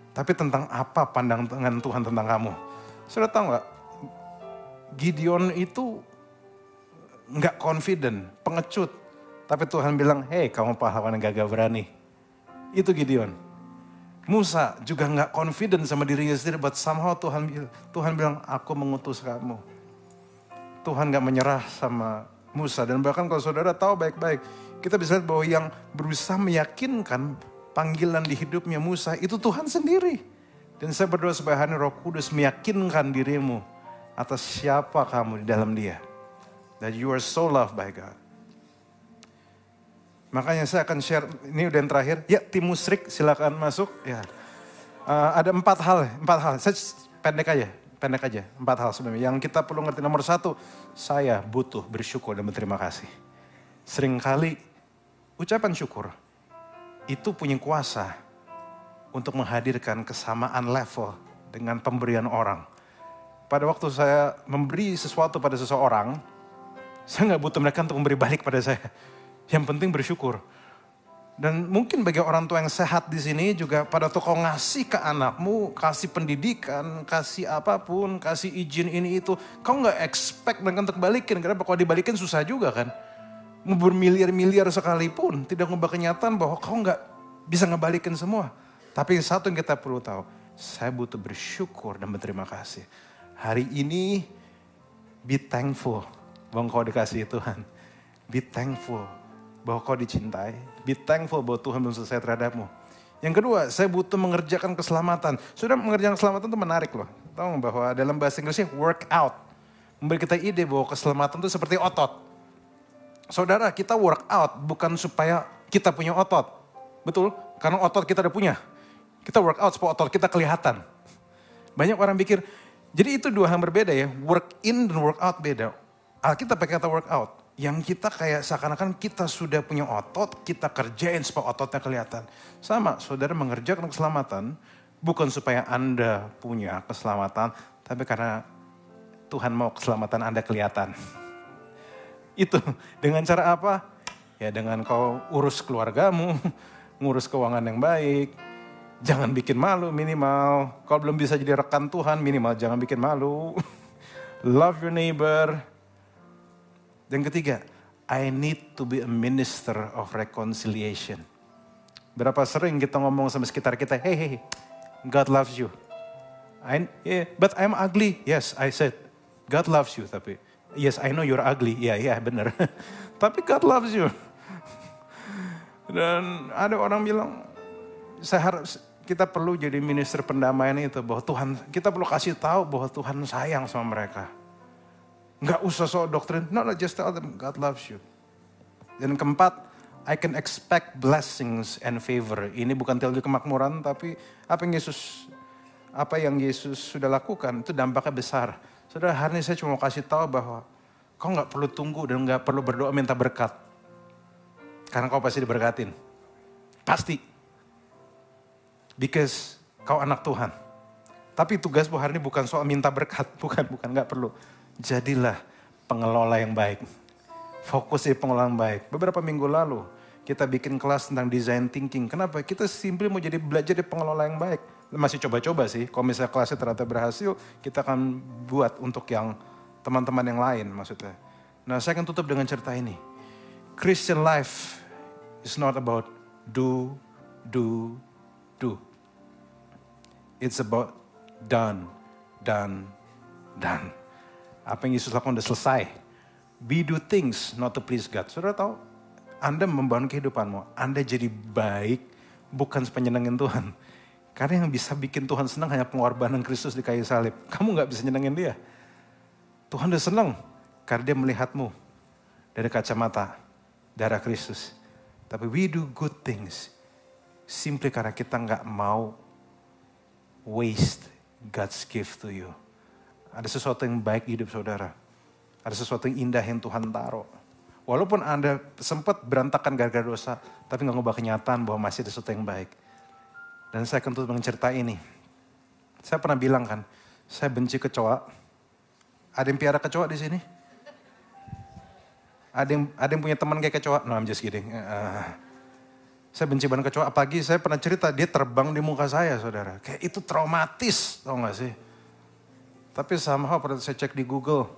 Tapi tentang apa pandangan Tuhan tentang kamu? Saudara tahu nggak? Gideon itu nggak confident, pengecut. Tapi Tuhan bilang, hey kamu pahlawan yang gagah berani. Itu Gideon. Musa juga nggak confident sama dirinya sendiri, but somehow Tuhan bilang, aku mengutus kamu. Tuhan nggak menyerah sama Musa. Dan bahkan kalau saudara tahu baik-baik, kita bisa lihat bahwa yang berusaha meyakinkan panggilan di hidupnya Musa itu Tuhan sendiri. Dan saya berdoa supaya hari ini Roh Kudus meyakinkan dirimu atas siapa kamu di dalam Dia. That you are so loved by God. Makanya saya akan share, ini udah yang terakhir. Ya, tim musrik silakan masuk. Ya, ada 4 hal. Saya pendek aja. 4 hal sebenarnya. Yang kita perlu ngerti, nomor 1, saya butuh bersyukur dan berterima kasih. Seringkali ucapan syukur itu punya kuasa untuk menghadirkan kesamaan level dengan pemberian orang. Pada waktu saya memberi sesuatu pada seseorang, saya nggak butuh mereka untuk memberi balik pada saya. Yang penting bersyukur. Dan mungkin bagi orang tua yang sehat di sini juga pada waktu kau ngasih ke anakmu, kasih pendidikan, kasih apapun, kasih izin ini itu, kau nggak expect mereka untuk balikin. Karena kalau dibalikin susah juga kan. Mau bermiliar-miliar sekalipun, tidak ngubah kenyataan bahwa kau nggak bisa ngebalikin semua. Tapi satu yang kita perlu tahu, saya butuh bersyukur dan berterima kasih. Hari ini, be thankful bahwa kau dikasihi Tuhan. Be thankful bahwa kau dicintai. Be thankful bahwa Tuhan belum selesai terhadapmu. Yang kedua, saya butuh mengerjakan keselamatan. Sudah mengerjakan keselamatan itu menarik loh. Tahu bahwa dalam bahasa Inggrisnya work out. Memberi kita ide bahwa keselamatan itu seperti otot. Saudara, kita work out bukan supaya kita punya otot. Betul? Karena otot kita udah punya. Kita work out supaya otot kita kelihatan. Banyak orang pikir, jadi itu 2 hal berbeda ya. Work in dan work out beda. Alkitab pakai kata work out. Yang kita kayak seakan-akan kita sudah punya otot, kita kerjain supaya ototnya kelihatan. Sama, saudara mengerjakan keselamatan bukan supaya Anda punya keselamatan, tapi karena Tuhan mau keselamatan Anda kelihatan. Itu dengan cara apa? Ya dengan kau urus keluargamu, ngurus keuangan yang baik. Jangan bikin malu minimal. Kalau belum bisa jadi rekan Tuhan minimal jangan bikin malu. Love your neighbor. Dan ketiga, I need to be a minister of reconciliation. Berapa sering kita ngomong sama sekitar kita, hey, God loves you. But I'm ugly. Yes, I said, God loves you. Tapi, yes, I know you're ugly. Ya, benar. Tapi God loves you. Dan ada orang bilang, saya harap kita perlu jadi minister pendamaian itu. Bahwa Tuhan, kita perlu kasih tahu bahwa Tuhan sayang sama mereka. Nggak usah soal doktrin, no, just tell them God loves you. Dan keempat, I can expect blessings and favor. Ini bukan teologi kemakmuran, tapi apa yang Yesus sudah lakukan itu dampaknya besar. Saudara, hari ini saya cuma mau kasih tahu bahwa kau nggak perlu tunggu dan nggak perlu berdoa minta berkat. Karena kau pasti diberkatin. Pasti. Because kau anak Tuhan. Tapi tugasmu hari ini bukan soal minta berkat, bukan, nggak perlu. Jadilah pengelola yang baik. Fokus di pengelola yang baik. Beberapa minggu lalu kita bikin kelas tentang design thinking. Kenapa? Kita simply mau belajar di pengelola yang baik. Masih coba-coba sih. Kalau misalnya kelasnya ternyata berhasil, kita akan buat untuk yang teman-teman yang lain maksudnya. Nah, saya akan tutup dengan cerita ini. Christian life is not about do. It's about done. Apa yang Yesus lakukan udah selesai. We do things not to please God. Saudara tahu, Anda membangun kehidupanmu. Anda jadi baik bukan supaya nyenengin Tuhan. Karena yang bisa bikin Tuhan senang hanya pengorbanan Kristus di kayu salib. Kamu gak bisa nyenengin Dia. Tuhan udah senang karena Dia melihatmu dari kacamata darah Kristus. Tapi we do good things simply karena kita gak mau waste God's gift to you. Ada sesuatu yang baik di hidup saudara. Ada sesuatu yang indah yang Tuhan taruh. Walaupun Anda sempat berantakan gara-gara dosa, tapi gak ngubah kenyataan bahwa masih ada sesuatu yang baik. Dan saya akan tutup dengan cerita ini. Saya pernah bilang kan, saya benci kecoa. Ada yang piara kecoa di sini? Ada yang punya teman kayak kecoa? No, I'm just kidding. Saya benci banget kecoa, apalagi saya pernah cerita dia terbang di muka saya saudara. Kayak itu traumatis, tau gak sih? Tapi somehow pada saya cek di Google,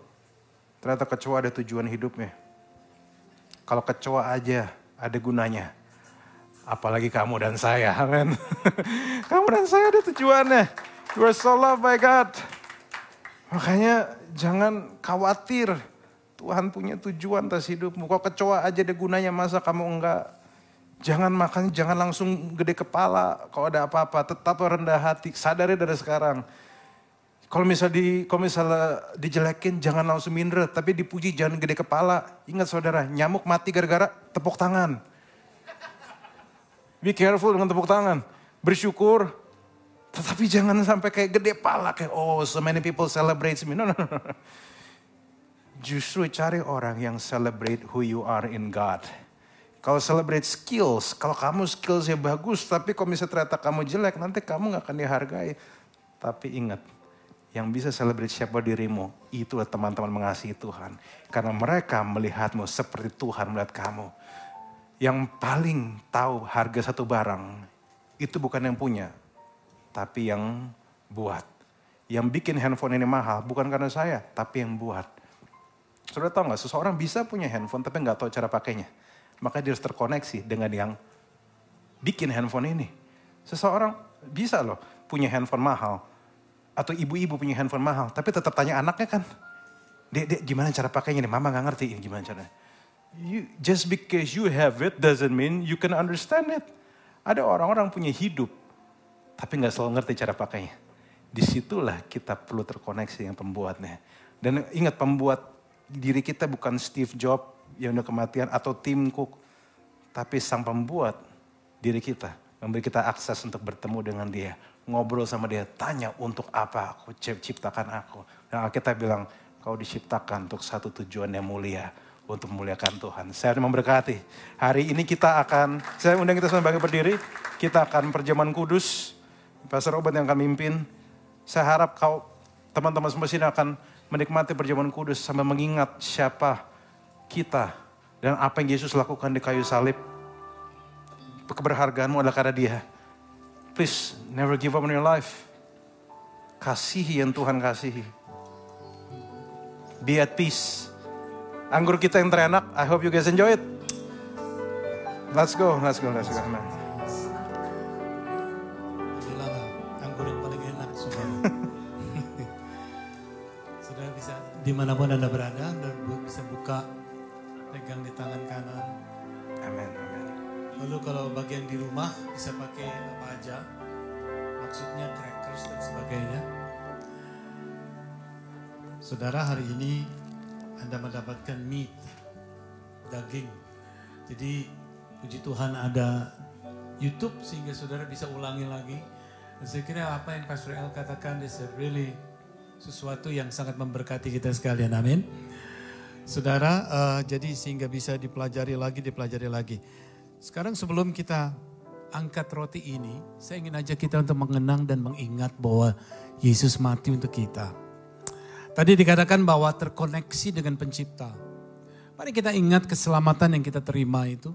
ternyata kecoa ada tujuan hidupnya. Kalau kecoa aja ada gunanya, apalagi kamu dan saya, amen. Kamu dan saya ada tujuannya. You are so loved by God. Makanya jangan khawatir, Tuhan punya tujuan atas hidupmu. Kalau kecoa aja ada gunanya, masa kamu enggak? Jangan makan, jangan langsung gede kepala. Kalau ada apa-apa, tetap rendah hati. Sadari dari sekarang. Kalau misalnya dijelekin, jangan langsung minder. Tapi dipuji, jangan gede kepala. Ingat saudara, nyamuk mati gara-gara tepuk tangan. Be careful dengan tepuk tangan. Bersyukur. Tetapi jangan sampai kayak gede kepala. Kayak, oh so many people celebrate me. No. Justru cari orang yang celebrate who you are in God. Kalau celebrate skills, kalau kamu skillsnya bagus, tapi kalau misalnya ternyata kamu jelek, nanti kamu gak akan dihargai. Tapi ingat, yang bisa celebrate siapa dirimu, itulah teman-teman mengasihi Tuhan. Karena mereka melihatmu seperti Tuhan melihat kamu. Yang paling tahu harga satu barang, itu bukan yang punya, tapi yang buat. Yang bikin handphone ini mahal, bukan karena saya, tapi yang buat. Saudara tahu gak, seseorang bisa punya handphone, tapi gak tahu cara pakainya. Maka dia harus terkoneksi dengan yang bikin handphone ini. Seseorang bisa loh punya handphone mahal. Atau ibu-ibu punya handphone mahal. Tapi tetap tanya anaknya kan. Dek, gimana cara pakainya nih? Mama gak ngerti gimana caranya. Just because you have it doesn't mean you can understand it. Ada orang-orang punya hidup. Tapi gak selalu ngerti cara pakainya. Disitulah kita perlu terkoneksi dengan pembuatnya. Dan ingat, pembuat diri kita bukan Steve Jobs yang udah kematian atau Tim Cook, tapi sang pembuat diri kita, memberi kita akses untuk bertemu dengan dia, ngobrol sama dia, tanya untuk apa aku ciptakan aku. Dan Alkitab bilang, kau diciptakan untuk satu tujuan yang mulia, untuk memuliakan Tuhan. Saya memberkati. Hari ini saya undang kita semua bangkit berdiri, kita akan perjamuan kudus, Pastor Robert yang akan mimpin. Saya harap teman-teman semua sini akan menikmati perjamuan kudus sambil mengingat siapa kita dan apa yang Yesus lakukan di kayu salib. Keberhargaanmu adalah karena Dia. Please never give up on your life. Kasihi yang Tuhan kasihi. Be at peace. Anggur kita yang terenak. I hope you guys enjoy it. Let's go. Nah. Inilah anggur yang paling enak, saudara. Saudara bisa dimanapun Anda berada, Anda bisa buka, pegang di tangan kanan. Amin. Lalu kalau bagian di rumah bisa pakai apa aja. Maksudnya crackers dan sebagainya. Saudara, hari ini Anda mendapatkan meat, daging. Jadi puji Tuhan ada YouTube sehingga saudara bisa ulangi lagi. Dan saya kira apa yang Pastor El katakan is really sesuatu yang sangat memberkati kita sekalian. Amin. Saudara, jadi sehingga bisa dipelajari lagi. Sekarang sebelum kita angkat roti ini, saya ingin ajak kita untuk mengenang dan mengingat bahwa Yesus mati untuk kita. Tadi dikatakan bahwa terkoneksi dengan pencipta. Mari kita ingat keselamatan yang kita terima itu.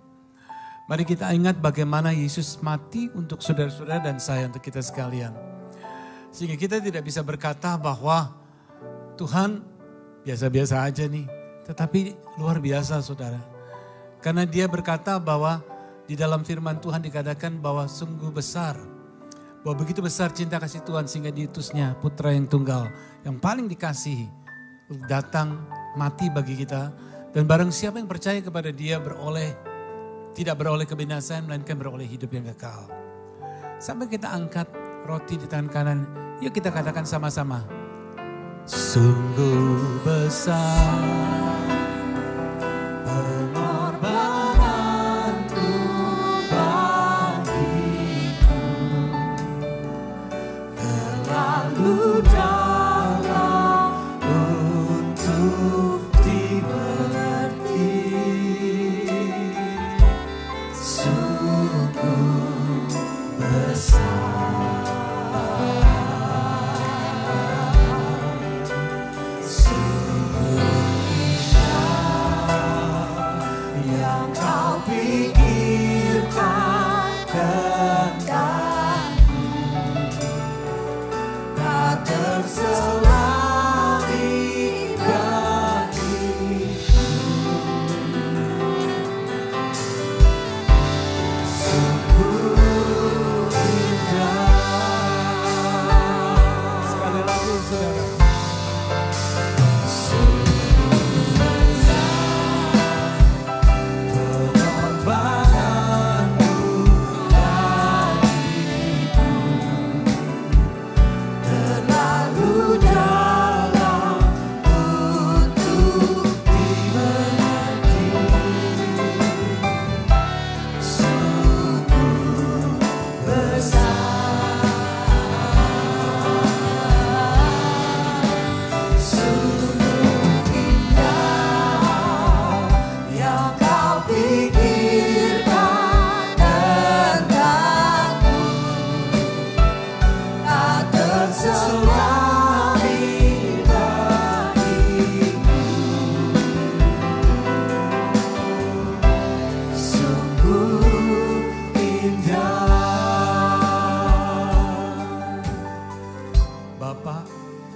Mari kita ingat bagaimana Yesus mati untuk saudara-saudara dan saya, untuk kita sekalian. Sehingga kita tidak bisa berkata bahwa Tuhan biasa-biasa aja nih. Tetapi luar biasa saudara. Karena Dia berkata bahwa di dalam firman Tuhan dikatakan bahwa sungguh besar. Bahwa begitu besar cinta kasih Tuhan sehingga diutusnya putra yang tunggal. Yang paling dikasihi. Datang mati bagi kita. Dan barang siapa yang percaya kepada Dia tidak beroleh kebinasaan melainkan beroleh hidup yang kekal. Sampai kita angkat roti di tangan kanan. Yuk kita katakan sama-sama. Sungguh besar pengorbananmu bagiku, terlalu dalam untuk dimengerti. Sungguh besar. Sungguh terselami bagimu. Sungguh indah. Sekali lagi saudara.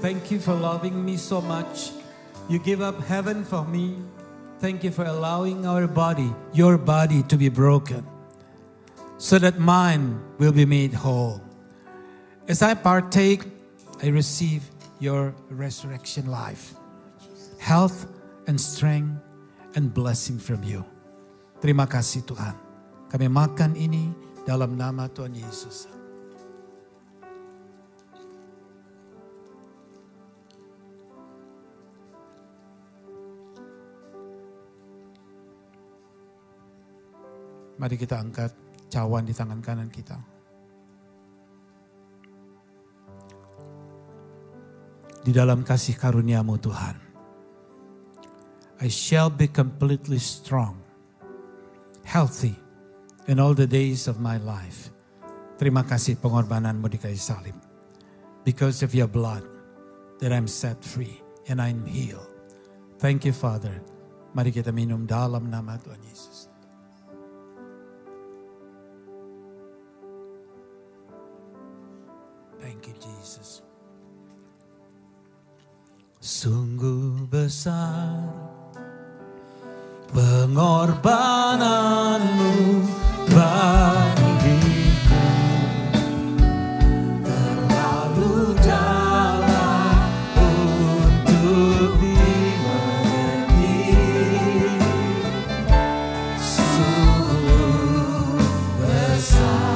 Thank you for loving me so much. You give up heaven for me. Thank you for allowing our body, your body, to be broken, so that mine will be made whole. As I partake, I receive your resurrection life, health and strength and blessing from you. Terima kasih Tuhan. Kami makan ini dalam nama Tuhan Yesus. Mari kita angkat cawan di tangan kanan kita. Di dalam kasih karunia-Mu Tuhan, I shall be completely strong, healthy in all the days of my life. Terima kasih pengorbanan-Mu di kayu salib. Because of your blood that I'm set free and I'm healed. Thank you Father. Mari kita minum dalam nama Tuhan Yesus. Thank you Jesus. Sungguh besar pengorbanan-Mu bagiku, terlalu dalam untuk dimengerti. Sungguh besar.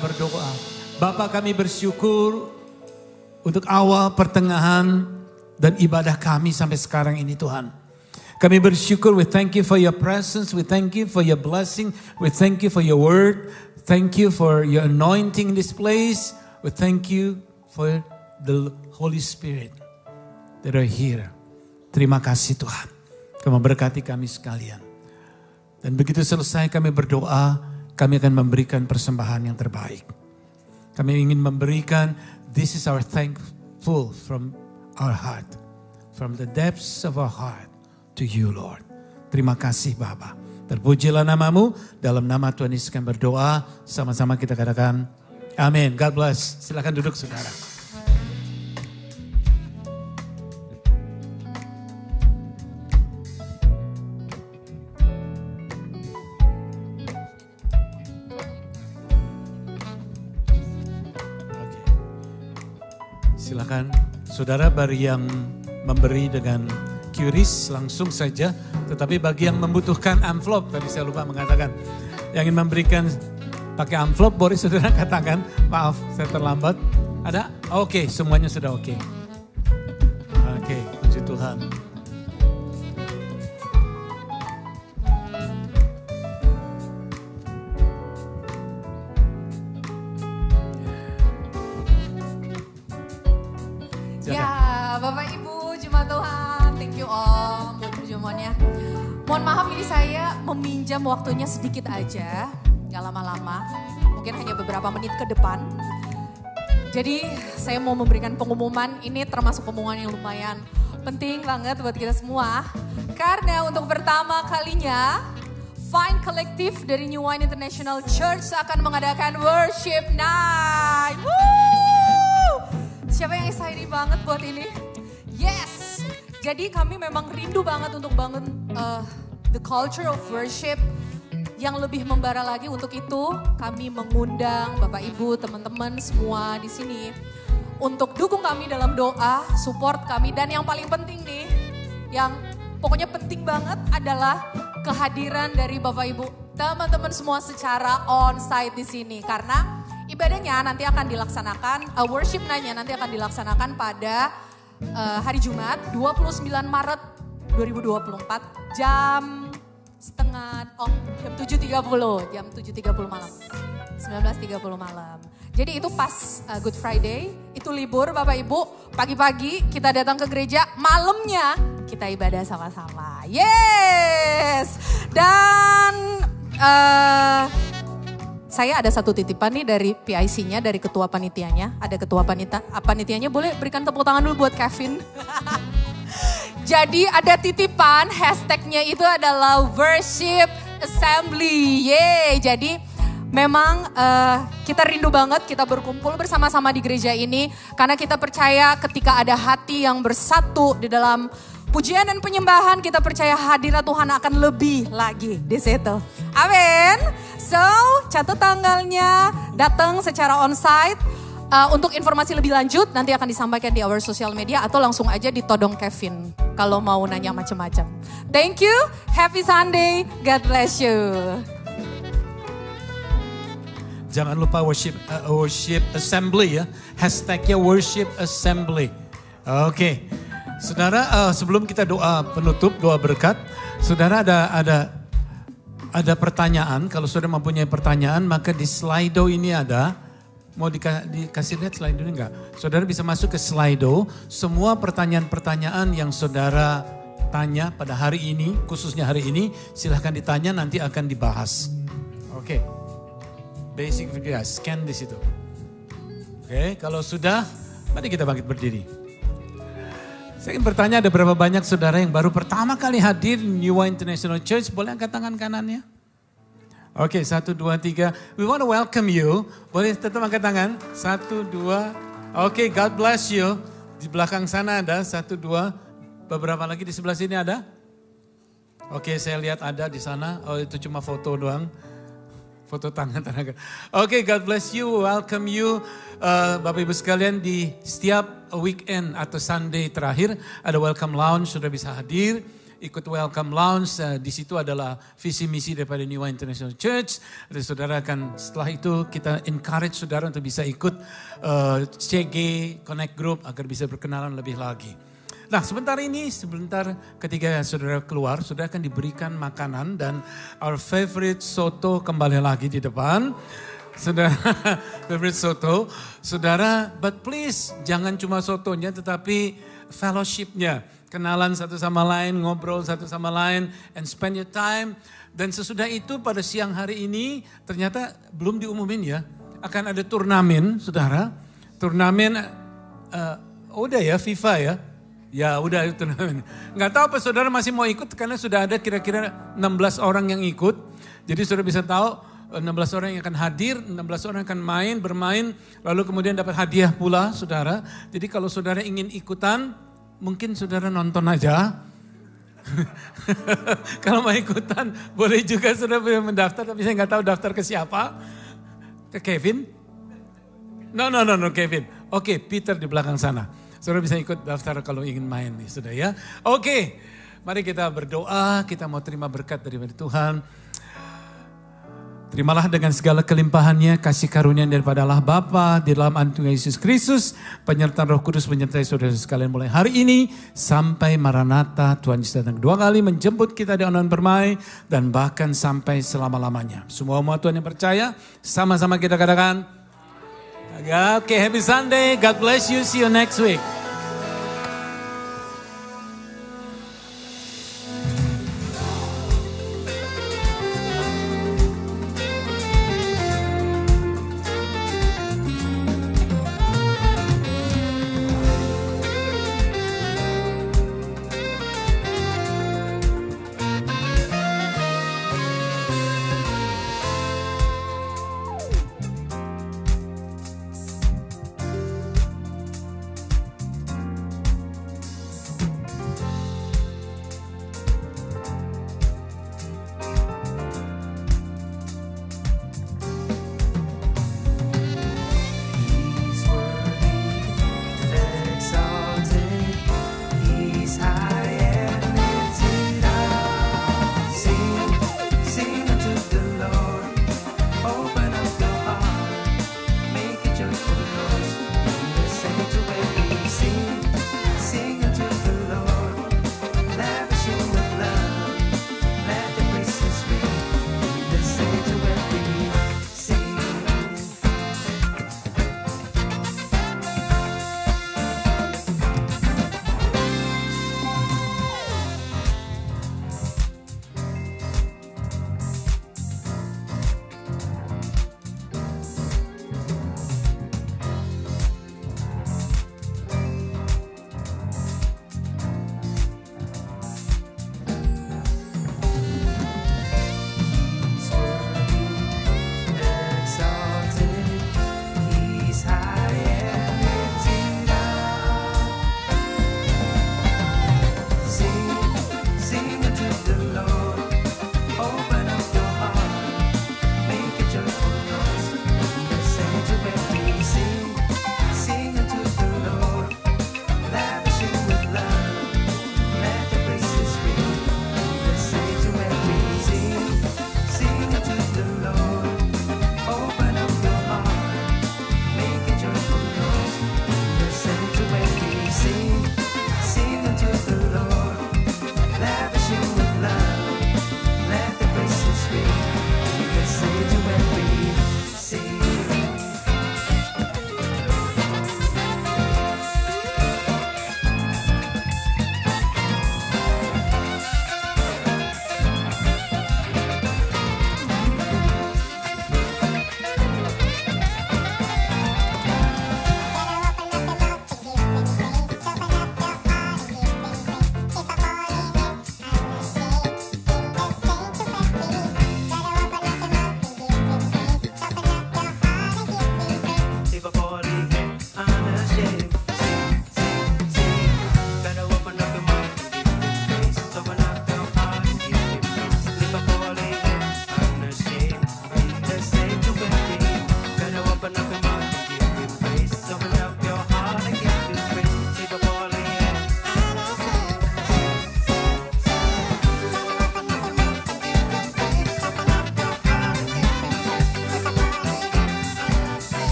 Berdoa. Bapa, kami bersyukur untuk awal, pertengahan, dan ibadah kami sampai sekarang ini Tuhan. Kami bersyukur, we thank you for your presence, we thank you for your blessing, we thank you for your word, thank you for your anointing in this place, we thank you for the Holy Spirit that are here. Terima kasih Tuhan. Kau memberkati kami sekalian. Dan begitu selesai kami berdoa, kami akan memberikan persembahan yang terbaik. Kami ingin memberikan, this is our thankful from our heart. From the depths of our heart to you Lord. Terima kasih Bapa. Terpujilah namamu, dalam nama Tuhan Yesus kami berdoa, sama-sama kita katakan amin. God bless. Silakan duduk saudara. Oke. Silakan saudara, bagi yang memberi dengan QRIS langsung saja. Tetapi bagi yang membutuhkan amplop, tadi saya lupa mengatakan, yang ingin memberikan pakai amplop, boleh saudara katakan, maaf saya terlambat. Ada? Oke, semuanya sudah oke. Oke, puji Tuhan. Ya, Bapak Ibu, Jemaat Tuhan, thank you Om buat perjamuannya. Mohon maaf ini saya meminjam waktunya sedikit aja, gak lama-lama, mungkin hanya beberapa menit ke depan. Jadi saya mau memberikan pengumuman, ini termasuk pengumuman yang lumayan penting banget buat kita semua. Karena untuk pertama kalinya, Vine Collective dari New Wine International Church akan mengadakan Worship Night. Woo! Siapa yang excited banget buat ini? Yes! Jadi kami memang rindu banget untuk bangun the culture of worship yang lebih membara lagi. Untuk itu kami mengundang Bapak Ibu, teman-teman semua di sini untuk dukung kami dalam doa, support kami. Dan yang paling penting nih, yang pokoknya penting banget adalah kehadiran dari Bapak Ibu, teman-teman semua secara on-site di sini. Karena ibadahnya nanti akan dilaksanakan, worship night-nya nanti akan dilaksanakan pada hari Jumat 29 Maret 2024 jam 7.30 malam. 19.30 malam. Jadi itu pas Good Friday, itu libur Bapak Ibu, pagi-pagi kita datang ke gereja, malamnya kita ibadah sama-sama. Yes! Dan saya ada satu titipan nih dari PIC-nya, dari ketua panitianya. Ada ketua panitianya, boleh berikan tepuk tangan dulu buat Kevin. Jadi ada titipan, hashtagnya itu adalah Worship Assembly. Yeay, jadi memang kita rindu banget kita berkumpul bersama-sama di gereja ini. Karena kita percaya ketika ada hati yang bersatu di dalam pujian dan penyembahan, kita percaya hadirat Tuhan akan lebih lagi di situ. Amin. So, catat tanggalnya, datang secara onsite. Untuk informasi lebih lanjut nanti akan disampaikan di our social media atau langsung aja ditodong Kevin kalau mau nanya macam-macam. Thank you, happy Sunday, God bless you. Jangan lupa worship assembly ya, hashtagnya worship assembly. Oke. Saudara, sebelum kita doa penutup, doa berkat, saudara ada pertanyaan. Kalau saudara mempunyai pertanyaan, maka di Slido ini ada. Mau dikasih lihat Slido ini enggak? Saudara bisa masuk ke Slido. Semua pertanyaan-pertanyaan yang saudara tanya pada hari ini, khususnya hari ini, silahkan ditanya, nanti akan dibahas. Oke. Basic video, scan di situ. Oke, kalau sudah, mari kita bangkit berdiri. Saya ingin bertanya, ada berapa banyak saudara yang baru pertama kali hadir di New Wine International Church? Boleh angkat tangan kanannya? Oke, 1, 2, 3. We want to welcome you. Boleh tetap angkat tangan? 1, 2. Oke, God bless you. Di belakang sana ada 1, 2. Beberapa lagi di sebelah sini ada? Oke, saya lihat ada di sana. Oh, itu cuma foto doang. Foto tangan. Oke, God bless you. Welcome you. Bapak Ibu sekalian, di setiap weekend atau Sunday terakhir ada welcome lounge, sudah bisa hadir. Ikut welcome lounge, di situ adalah visi misi daripada New Wine International Church. Dan saudara akan, setelah itu kita encourage saudara untuk bisa ikut CG, Connect Group agar bisa berkenalan lebih lagi. Nah sebentar ketika saudara keluar, saudara akan diberikan makanan dan our favorite soto kembali lagi di depan. Saudara, favorite soto. Saudara, but please jangan cuma sotonya tetapi fellowship-nya. Kenalan satu sama lain, ngobrol satu sama lain, and spend your time. Dan sesudah itu pada siang hari ini ternyata belum diumumin ya. Akan ada turnamen, saudara. Turnamen, udah ya FIFA ya. Ya udah turnamen. Nggak tahu apa saudara masih mau ikut karena sudah ada kira-kira 16 orang yang ikut. Jadi saudara bisa tahu 16 orang yang akan hadir, 16 orang akan bermain, lalu kemudian dapat hadiah pula saudara. Jadi kalau saudara ingin ikutan, mungkin saudara nonton aja. Kalau mau ikutan, boleh juga saudara mendaftar, tapi saya nggak tahu daftar ke siapa. Ke Kevin? No, Kevin. Oke, Peter di belakang sana. Saudara bisa ikut daftar kalau ingin main nih, sudah ya. Oke, mari kita berdoa, kita mau terima berkat dari Tuhan. Terimalah dengan segala kelimpahannya, kasih karunia daripada Allah Bapa di dalam Tuhan Yesus Kristus, penyertaan Roh Kudus menyertai saudara sekalian mulai hari ini sampai Maranatha. Tuhan Yesus datang 2 kali menjemput kita di onaan permai dan bahkan sampai selama-lamanya. Semua umat Tuhan yang percaya, sama-sama kita katakan, oke, happy Sunday, God bless you, see you next week.